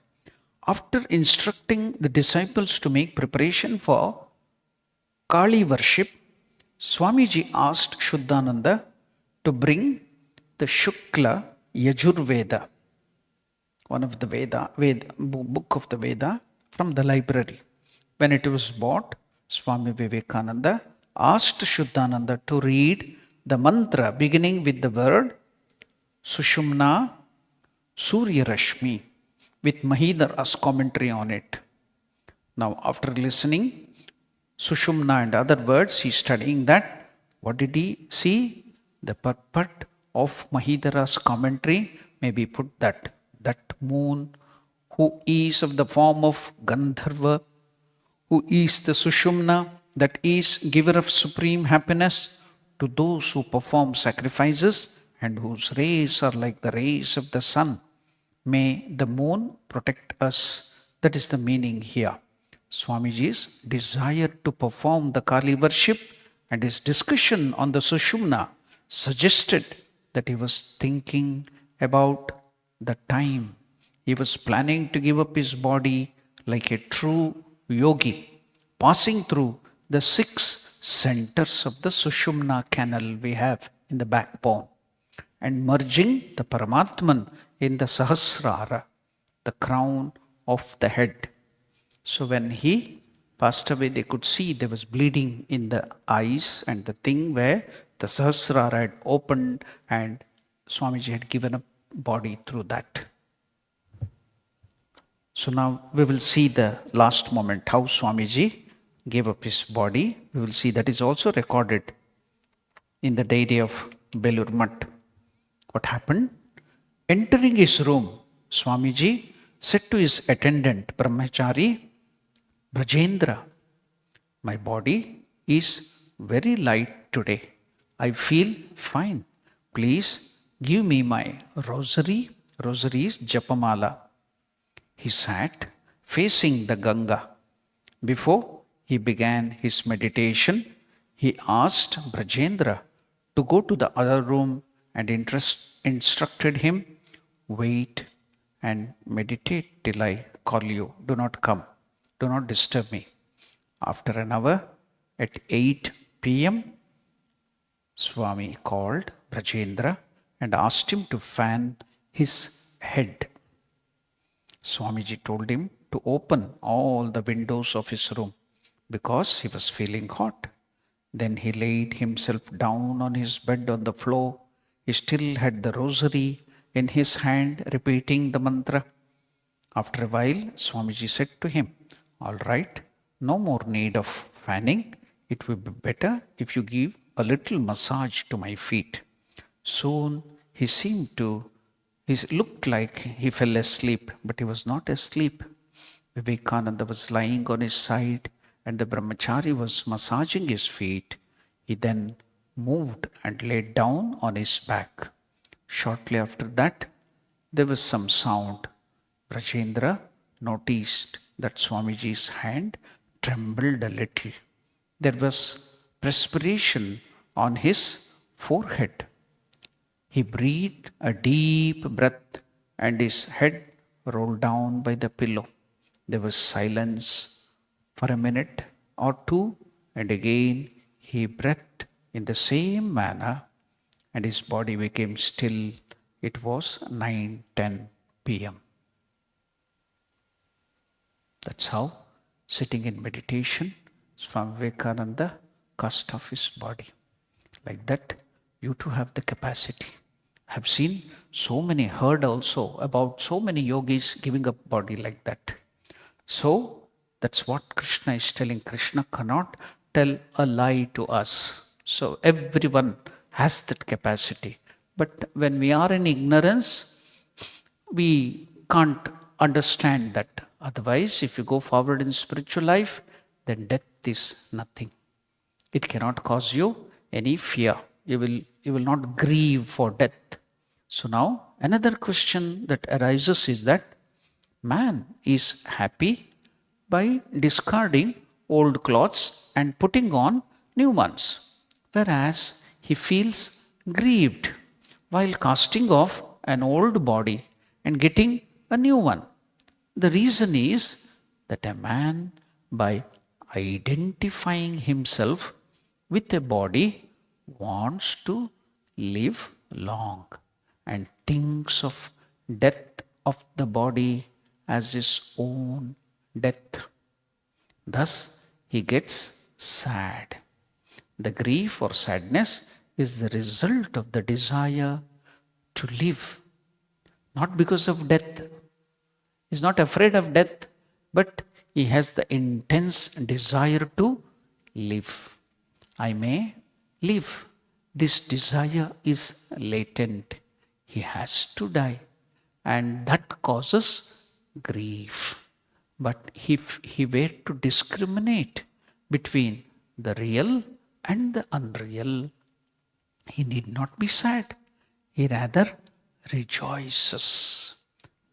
After instructing the disciples to make preparation for Kali worship, Swamiji asked Shuddhananda to bring the Shukla Yajurveda, one of the book of the Veda, from the library. When it was bought, Swami Vivekananda asked Shuddhananda to read the mantra beginning with the word Sushumna Surya Rashmi with Mahidara's commentary on it. Now, after listening Sushumna and other words, he is studying that. What did he see? The purport of Mahidara's commentary, maybe put that moon who is of the form of Gandharva, who is the Sushumna, that is giver of supreme happiness to those who perform sacrifices and whose rays are like the rays of the sun. May the moon protect us. That is the meaning here. Swamiji's desire to perform the Kali worship and his discussion on the Sushumna suggested that he was thinking about the time. He was planning to give up his body like a true yogi, passing through the 6 centers of the Sushumna canal we have in the backbone and merging the Paramatman in the Sahasrara, the crown of the head. So when he passed away, they could see there was bleeding in the eyes and the thing where the Sahasrara had opened and Swamiji had given a body through that. So now we will see the last moment, how Swamiji gave up his body. We will see that is also recorded in the diary of Belur Mutt. What happened? Entering his room, Swamiji said to his attendant, Brahmachari, Brajendra, my body is very light today. I feel fine. Please give me my rosary. Rosary is Japamala. He sat facing the Ganga. Before he began his meditation, he asked Brajendra to go to the other room and instructed him, wait and meditate till I call you. Do not come. Do not disturb me. After an hour, at 8 p.m., Swami called Brajendra and asked him to fan his head. Swamiji told him to open all the windows of his room because he was feeling hot. Then he laid himself down on his bed on the floor. He still had the rosary in his hand, repeating the mantra. After a while, Swamiji said to him, all right, no more need of fanning. It would be better if you give a little massage to my feet. Soon he looked like he fell asleep, but he was not asleep. Vivekananda was lying on his side and the brahmachari was massaging his feet. He then moved and laid down on his back. Shortly after that, there was some sound. Brajendra noticed that Swamiji's hand trembled a little. There was perspiration on his forehead. He breathed a deep breath and his head rolled down by the pillow. There was silence for a minute or two and again he breathed in the same manner, and his body became still. It was 9:10 p.m. That's how, sitting in meditation, Swami Vivekananda cast off his body. Like that, you too have the capacity. I have seen so many, heard also about so many yogis giving up body like that. So, that's what Krishna is telling. Krishna cannot tell a lie to us. So, everyone has that capacity. But when we are in ignorance, we can't understand that. Otherwise, if you go forward in spiritual life, then death is nothing. It cannot cause you any fear. You will not grieve for death. So now, another question that arises is that man is happy by discarding old clothes and putting on new ones, whereas he feels grieved while casting off an old body and getting a new one. The reason is that a man, by identifying himself with a body, wants to live long and thinks of death of the body as his own death. Thus, he gets sad. The grief or sadness is the result of the desire to live, not because of death. He's not afraid of death, but he has the intense desire to live. I may live. This desire is latent. He has to die. And that causes grief. But if he were to discriminate between the real and the unreal, he need not be sad. He rather rejoices.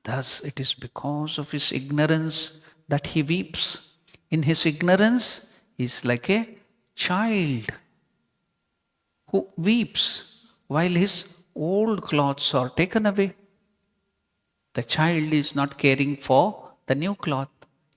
Thus, it is because of his ignorance that he weeps. In his ignorance, he is like a child who weeps while his old clothes are taken away. The child is not caring for the new cloth.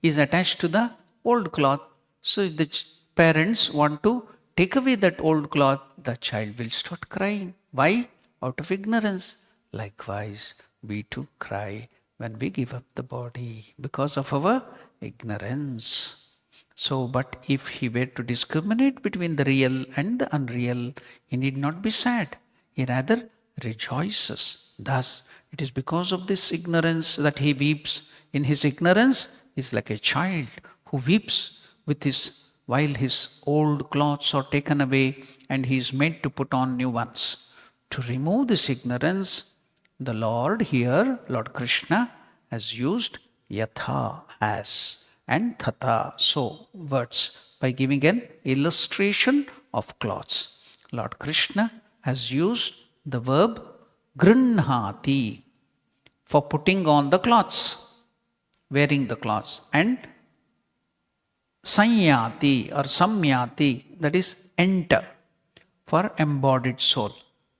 He is attached to the old cloth. So if the parents want to take away that old cloth, the child will start crying. Why? Out of ignorance. Likewise, we too cry when we give up the body because of our ignorance. So, but if he were to discriminate between the real and the unreal, he need not be sad. He rather rejoices. Thus, it is because of this ignorance that he weeps. In his ignorance, he is like a child who weeps while his old clothes are taken away and he is made to put on new ones. To remove this ignorance, the Lord here, Lord Krishna, has used yatha, as, and tata, so, words, by giving an illustration of clothes. Lord Krishna has used the verb grinhati for putting on the cloths, wearing the cloths, and sanyati or samyati, that is enter, for embodied soul.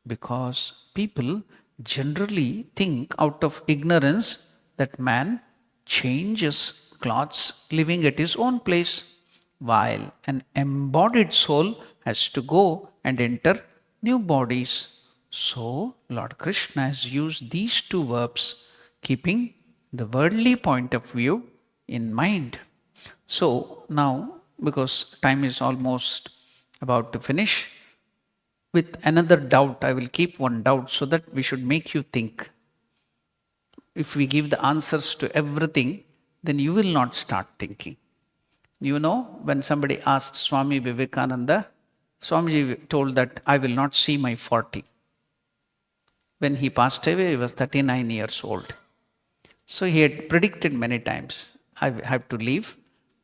Because people generally think out of ignorance that man changes clothes living at his own place, while an embodied soul has to go and enter new bodies. So, Lord Krishna has used these two verbs, keeping the worldly point of view in mind. So, now, because time is almost about to finish, with another doubt, I will keep one doubt so that we should make you think. If we give the answers to everything, then you will not start thinking. You know, when somebody asked Swami Vivekananda, Swamiji told that I will not see my 40. When he passed away, he was 39 years old. So he had predicted many times, I have to leave,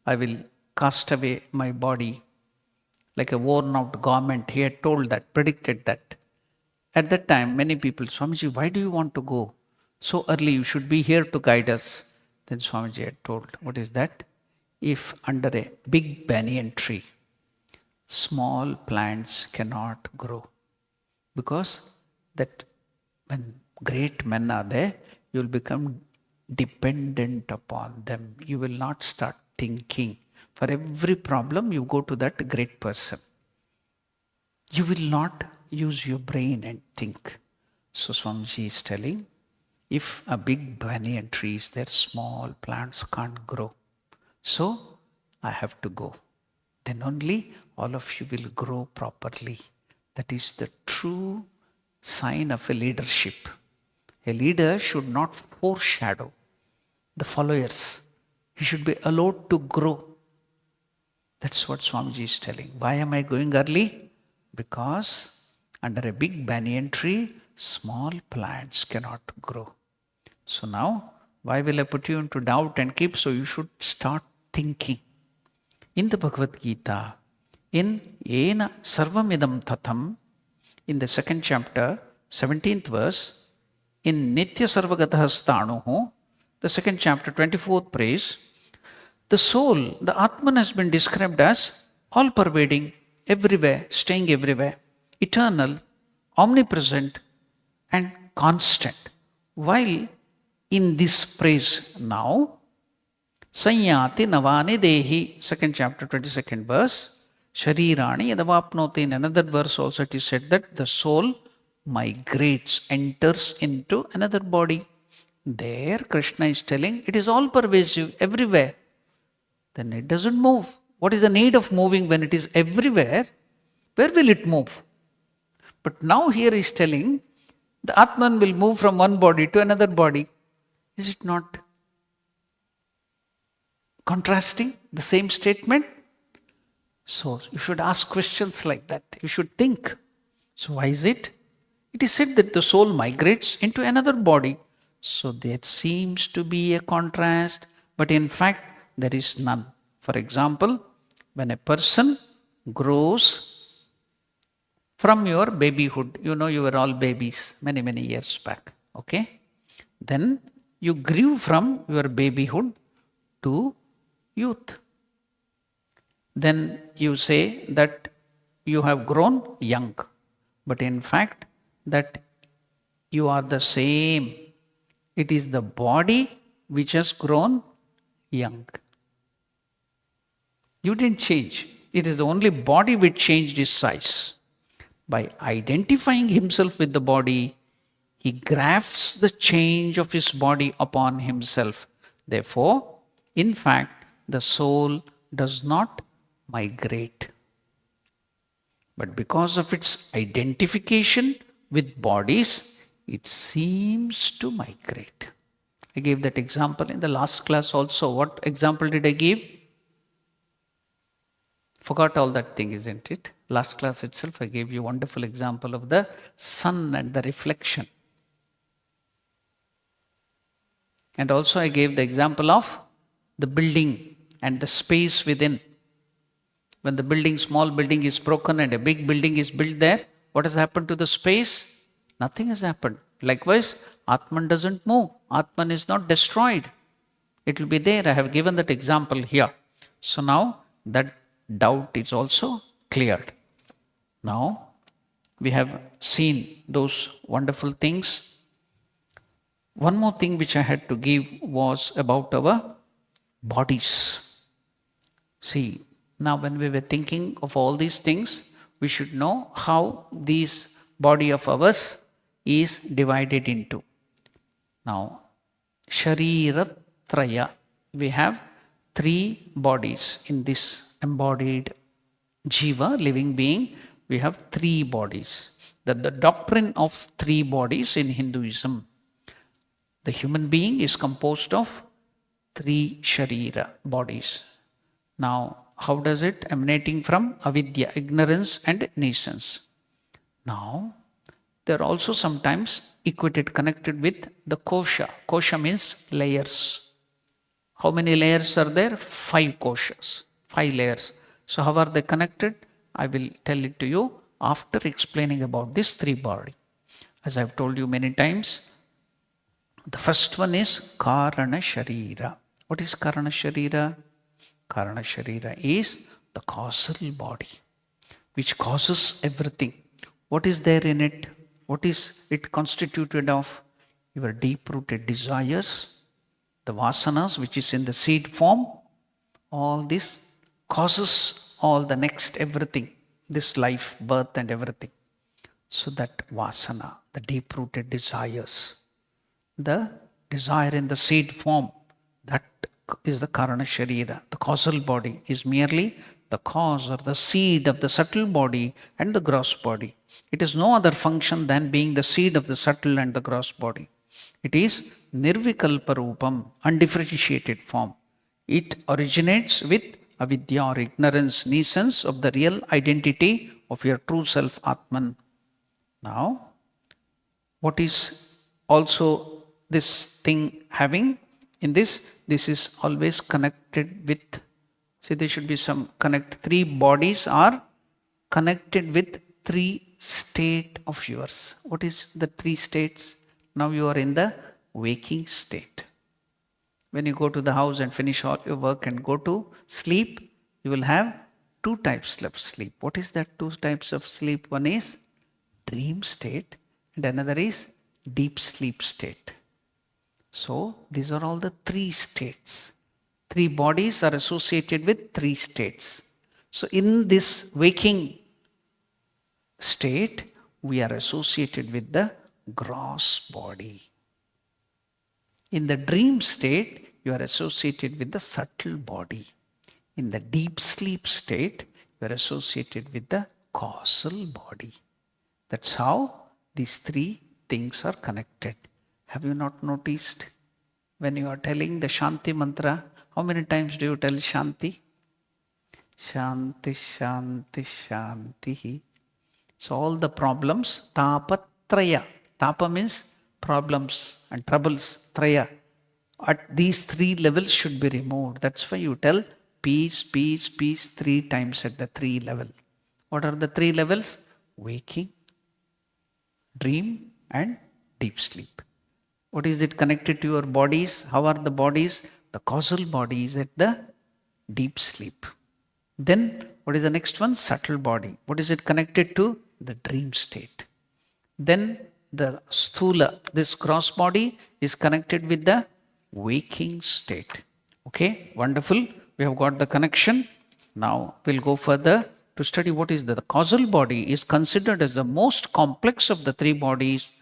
I will cast away my body like a worn out garment. He had told that, predicted that. At that time, many people, Swamiji, why do you want to go so early? You should be here to guide us. Then Swamiji had told, what is that? If under a big banyan tree, small plants cannot grow, because that when great men are there, you will become dependent upon them. You will not start thinking For every problem, you go to that great person. You will not use your brain and think. So Swamiji is telling, if a big banyan tree is there, small plants can't grow. So I have to go. Then only all of you will grow properly. That is the true sign of a leadership. A leader should not foreshadow the followers. He should be allowed to grow. That's what Swamiji is telling. Why am I going early? Because under a big banyan tree, small plants cannot grow. So now, why will I put you into doubt and keep? So you should start thinking. In the Bhagavad Gita, in Yena Sarvamidam Tatham, in the second chapter, 17th verse, in Nitya Sarvagatah Stanuhu, the second chapter, 24th praise, the soul, the Atman has been described as all-pervading, everywhere, staying everywhere, eternal, omnipresent, and constant. While in this praise now, Sanyati Navani Dehi, second chapter, 22nd verse, Sharirani Yadavapnoti, in another verse also it is said that the soul migrates, enters into another body. There Krishna is telling it is all pervasive, everywhere. Then it doesn't move. What is the need of moving when it is everywhere? Where will it move? But now here he is telling the Atman will move from one body to another body. Is it not contrasting the same statement? So you should ask questions like that. You should think. So why is it? It is said that the soul migrates into another body. So there seems to be a contrast, but in fact there is none. For example, when a person grows from your babyhood, you know you were all babies many, many years back, okay? Then you grew from your babyhood to youth. Then you say that you have grown young, but in fact that you are the same. It is the body which has grown young. You didn't change. It is the only body which changed its size. By identifying himself with the body, he grafts the change of his body upon himself. Therefore, in fact, the soul does not migrate. But because of its identification with bodies, it seems to migrate. I gave that example in the last class also. What example did I give? Forgot all that thing, isn't it? Last class itself I gave you a wonderful example of the sun and the reflection. And also I gave the example of the building and the space within. When the building, small building is broken and a big building is built there, what has happened to the space? Nothing has happened. Likewise, Atman doesn't move. Atman is not destroyed. It will be there. I have given that example here. So now that doubt is also cleared. Now we have seen those wonderful things. One more thing which I had to give was about our bodies. See, now when we were thinking of all these things, we should know how this body of ours is divided into. Now, Sharira Traya, we have 3 bodies in this embodied Jiva, living being. We have 3 bodies. That the doctrine of 3 bodies in Hinduism. The human being is composed of 3 Sharira bodies. Now, how does it? Emanating from avidya, ignorance and nescience. Now, they are also sometimes equated, connected with the kosha. Kosha means layers. How many layers are there? 5 koshas, 5 layers. So how are they connected? I will tell it to you after explaining about this 3 body. As I have told you many times, the first one is Karana Sharira. What is Karana Sharira? Karana Sharira is the causal body, which causes everything. What is there in it? What is it constituted of? Your deep-rooted desires, the vasanas, which is in the seed form, all this causes all the next everything, this life, birth and everything. So that vasana, the deep-rooted desires, the desire in the seed form, that is the karana sharira. The causal body is merely the cause or the seed of the subtle body and the gross body. It is no other function than being the seed of the subtle and the gross body. It is nirvikalpa rupam, undifferentiated form. It originates with avidya or ignorance, nescence of the real identity of your true self, Atman. Now, what is also this thing having in this? This is always connected with, see, there should be some connect. Three bodies are connected with three state of yours. What is the three states? Now you are in the waking state. When you go to the house and finish all your work and go to sleep, you will have two types of sleep. What is that two types of sleep? One is dream state and another is deep sleep state. So these are all the three states. Three bodies are associated with three states. So in this waking state, we are associated with the gross body. In the dream state, you are associated with the subtle body. In the deep sleep state, you are associated with the causal body. That's how these three things are connected. Have you not noticed? When you are telling the Shanti mantra, how many times do you tell Shanti? Shanti, Shanti, Shanti. So all the problems, tapatraya. Tapa means problems and troubles, traya. At these three levels should be removed. That's why you tell peace, peace, peace 3 times at the 3 level. What are the 3 levels? Waking, dream and deep sleep. What is it connected to your bodies? How are the bodies? The causal body is at the deep sleep. Then what is the next one? Subtle body. What is it connected to? The dream state. Then the sthula, this gross body is connected with the waking state. Okay, wonderful. We have got the connection. Now we'll go further to study what is the causal body is considered as the most complex of the 3 bodies.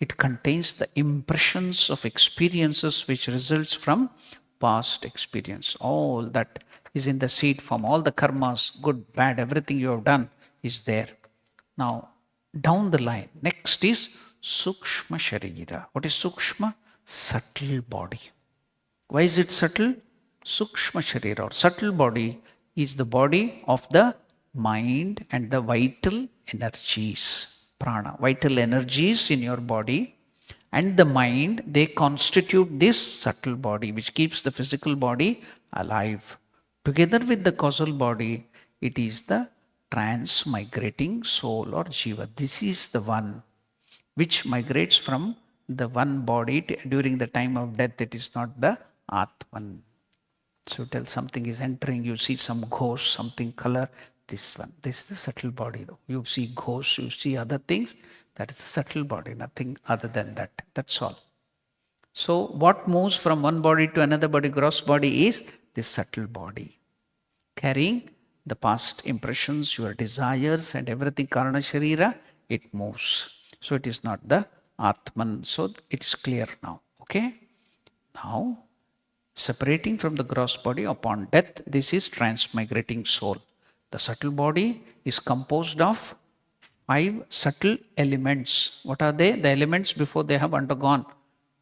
It contains the impressions of experiences which results from past experience. All that is in the seed form. All the karmas, good, bad, everything you have done is there. Now, down the line, next is Sukshma Sharira. What is Sukshma? Subtle body. Why is it subtle? Sukshma Sharira or subtle body is the body of the mind and the vital energies. Prana, vital energies in your body and the mind, they constitute this subtle body which keeps the physical body alive. Together with the causal body, it is the transmigrating soul or jiva. This is the one which migrates from the one body during the time of death. It is not the Atman. So tell something is entering, you see some ghost, something color, this one. This is the subtle body. You see ghosts, you see other things, that is the subtle body, nothing other than that. That's all. So what moves from one body to another body, gross body, is this subtle body. Carrying the past impressions, your desires and everything, karana sharira, it moves. So it is not the Atman. So it's clear now. Okay? Now, separating from the gross body upon death, this is transmigrating soul. The subtle body is composed of 5 subtle elements. What are they? The elements before they have undergone.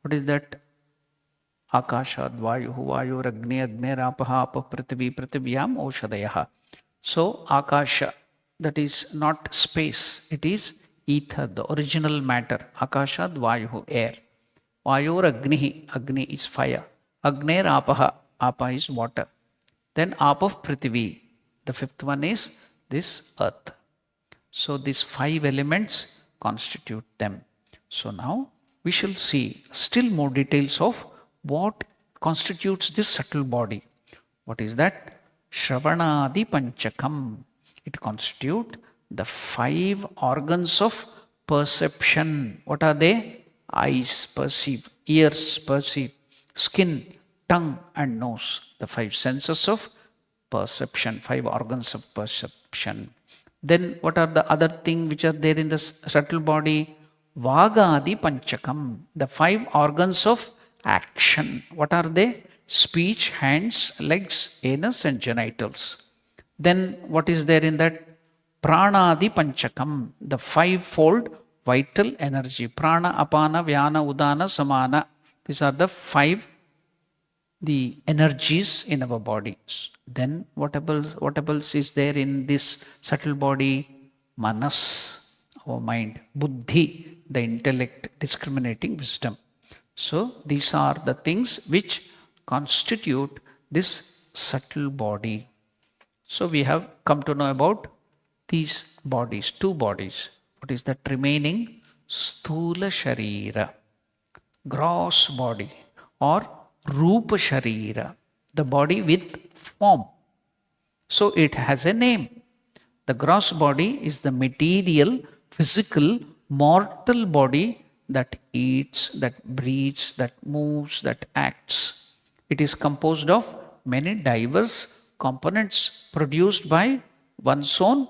What is that? Akasha, Dvayu, Vayu, Agni, Apaha, Apah, Prithvi, Prithvyam, Oshadayaha. So, Akasha, that is not space, it is ether, the original matter. Akasha, Dvayu, air. Vayu, Agni is fire. Agner, Apaha, Apa is water. Then Apah, Prithvi. The 5th one is this earth. So these 5 elements constitute them. So now we shall see still more details of what constitutes this subtle body. What is that? Shravanadi Panchakam. It constitutes the 5 organs of perception. What are they? Eyes perceive, ears perceive, skin, tongue and nose. The 5 senses of perception, 5 organs of perception. Then what are the other things which are there in the subtle body? Vagadi Panchakam, the 5 organs of action. What are they? Speech, hands, legs, anus, and genitals. Then what is there in that? Pranadi Panchakam, the 5-fold vital energy. Prana, Apana, Vyana, Udana, Samana. These are the 5 the energies in our bodies. Then what else is there in this subtle body? Manas, our mind. Buddhi, the intellect, discriminating wisdom. So these are the things which constitute this subtle body. So we have come to know about these bodies, 2 bodies. What is that remaining? Sthula Sharira, gross body, or Rupa Sharira, the body with form. So it has a name. The gross body is the material, physical, mortal body that eats, that breathes, that moves, that acts. It is composed of many diverse components produced by one's own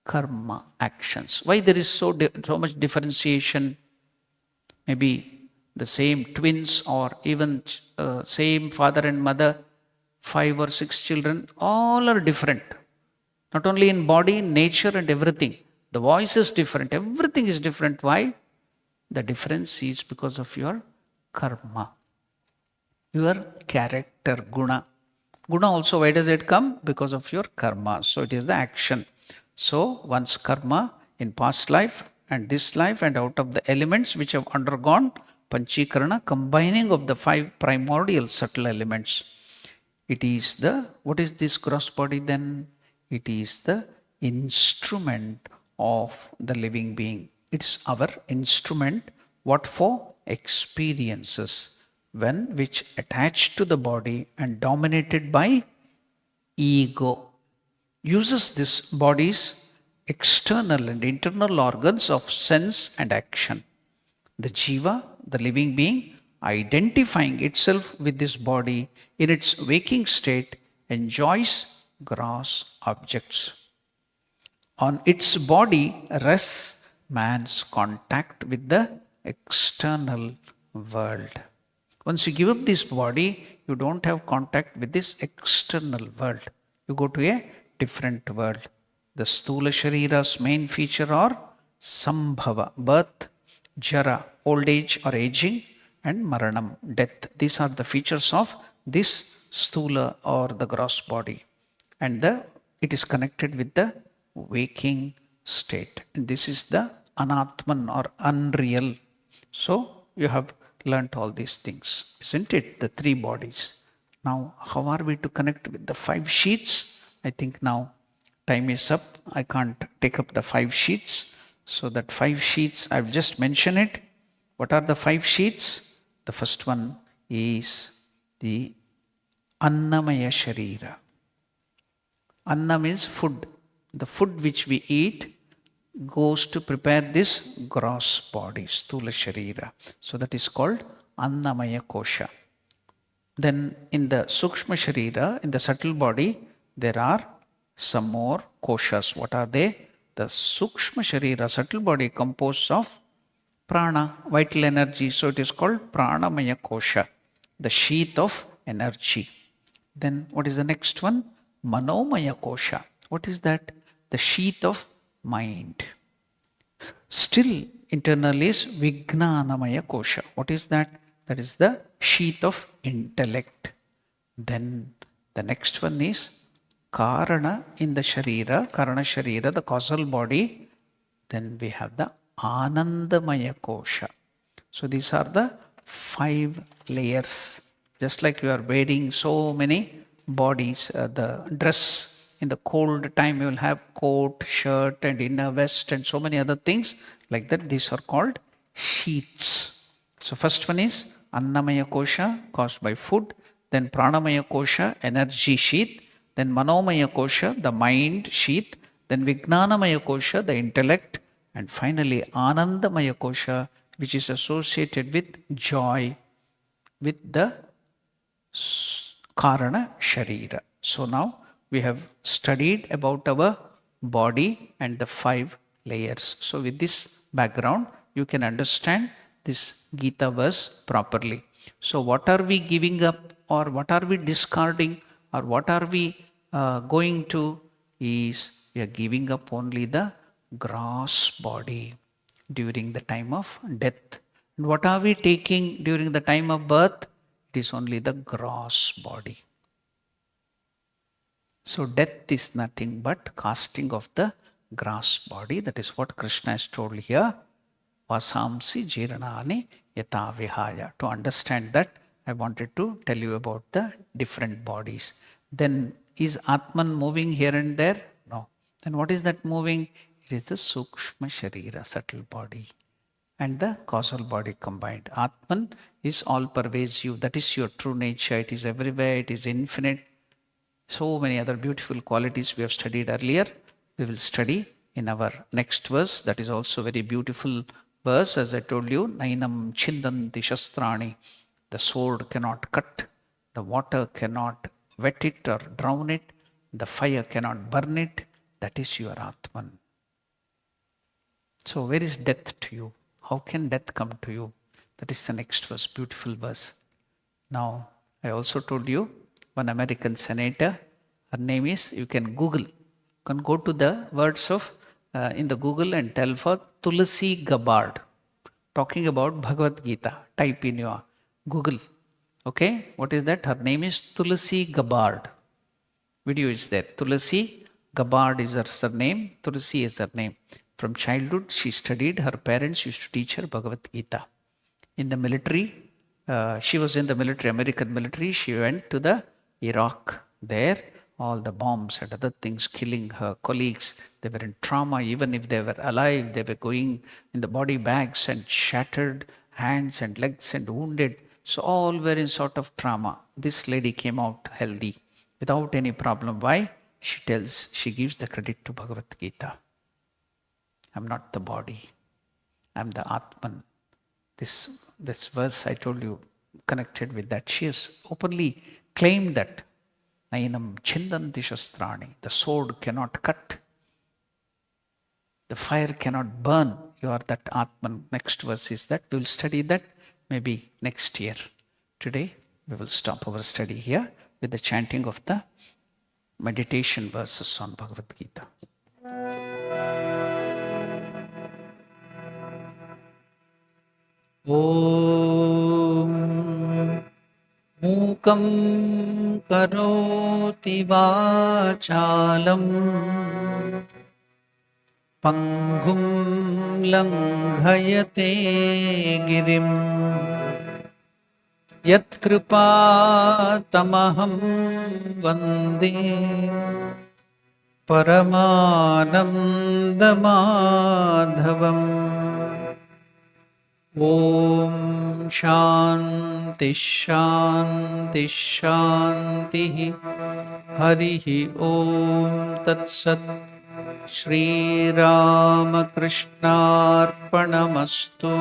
karma actions. Why there is so much differentiation? Maybe the same twins or even same father and mother, 5 or 6 children, all are different. Not only in body, nature and everything. The voice is different, everything is different. Why? The difference is because of your karma, your character, guna. Guna also, why does it come? Because of your karma. So it is the action. So one's karma in past life and this life, and out of the elements which have undergone Panchikarana, combining of the 5 primordial subtle elements. It is the, what is this gross body then? It is the instrument of the living being. It's our instrument. What for? Experiences, which attached to the body and dominated by ego, uses this body's external and internal organs of sense and action. The jiva, the living being, identifying itself with this body in its waking state, enjoys gross objects. On its body rests man's contact with the external world. Once you give up this body, you don't have contact with this external world. You go to a different world. The Sthula Sharira's main feature are Sambhava, birth, Jara, old age or aging, and Maranam, death. These are the features of this Sthula or the gross body. And it is connected with the waking state. And this is the Anatman or unreal. So you have learnt all these things, isn't it? The 3 bodies. Now, how are we to connect with the 5 sheets? I think now time is up. I can't take up the 5 sheets. So that 5 sheets, I've just mentioned it. What are the 5 sheets? The first one is the Annamaya Sharira. Anna means food. The food which we eat goes to prepare this gross body, Sthula Sharira. So that is called Annamaya Kosha. Then in the Sukshma Sharira, in the subtle body, there are some more koshas. What are they? The Sukshma Sharira, subtle body, composed of prana, vital energy. So it is called Pranamaya Kosha, the sheath of energy. Then what is the next one? Manomaya Kosha. What is that? The sheath of mind. Still internal is Vijnanamaya Kosha. What is that? That is the sheath of intellect. Then the next one is Karana in the Sharira, Karana Sharira, the causal body. Then we have the Anandamaya Kosha. So these are the 5 layers. Just like you are wearing so many bodies, the dress in the cold time, you will have coat, shirt and inner vest and so many other things. Like that, these are called sheaths. So first one is Annamaya Kosha, caused by food. Then Pranamaya Kosha, energy sheath. Then Manomaya Kosha, the mind sheath. Then Vijnanamaya Kosha, the intellect. And finally Anandamaya Kosha, which is associated with joy, with the Karana Sharira. So now we have studied about our body and the 5 layers. So with this background, you can understand this Gita verse properly. So what are we giving up, or what are we discarding, or what are we going to, is we are giving up only the gross body during the time of death. And what are we taking during the time of birth? It is only the gross body. So death is nothing but casting of the gross body. That is what Krishna has told here. Vasamsi jiranani yata vihaya. To understand that, I wanted to tell you about the different bodies. Then is Atman moving here and there? No. Then what is that moving? It is the Sukshma Sharira, subtle body, and the causal body combined. Atman is all pervasive. That is your true nature. It is everywhere. It is infinite. So many other beautiful qualities we have studied earlier. We will study in our next verse. That is also very beautiful verse. As I told you, Nainam Chindanti Shastrani. The sword cannot cut. The water cannot wet it or drown it. The fire cannot burn it. That is your Atman. So where is death to you? How can death come to you? That is the next verse, beautiful verse. Now, I also told you, one American senator, her name is, you can Google, you can go to the words of, in the Google and tell for Tulsi Gabbard, talking about Bhagavad Gita. Type in your Google. Okay, what is that? Her name is Tulsi Gabbard. Video is there. Tulsi Gabbard is her surname. Tulsi is her name. From childhood, she studied. Her parents used to teach her Bhagavad Gita. In the military, she was in the military, American military. She went to the Iraq. There, all the bombs and other things killing her colleagues. They were in trauma. Even if they were alive, they were going in the body bags and shattered hands and legs and wounded. So all were in sort of trauma. This lady came out healthy without any problem. Why? She gives the credit to Bhagavad Gita. I'm not the body. I'm the Atman. This verse I told you connected with that. She has openly claimed that. Nainam Chindanti Shastrani. The sword cannot cut. The fire cannot burn. You are that Atman. Next verse is that. We will study that maybe next year. Today we will stop our study here with the chanting of the meditation verses on Bhagavad Gita. Om Mukam Karoti Vachalam Panghum Langhayate Girim Yat Kripa Tamaham Vande Paramanandamadhavam. Om Shanti Shanti Shanti Harihi Om Tat Sat. Shri Ramakrishna Arpanamastu.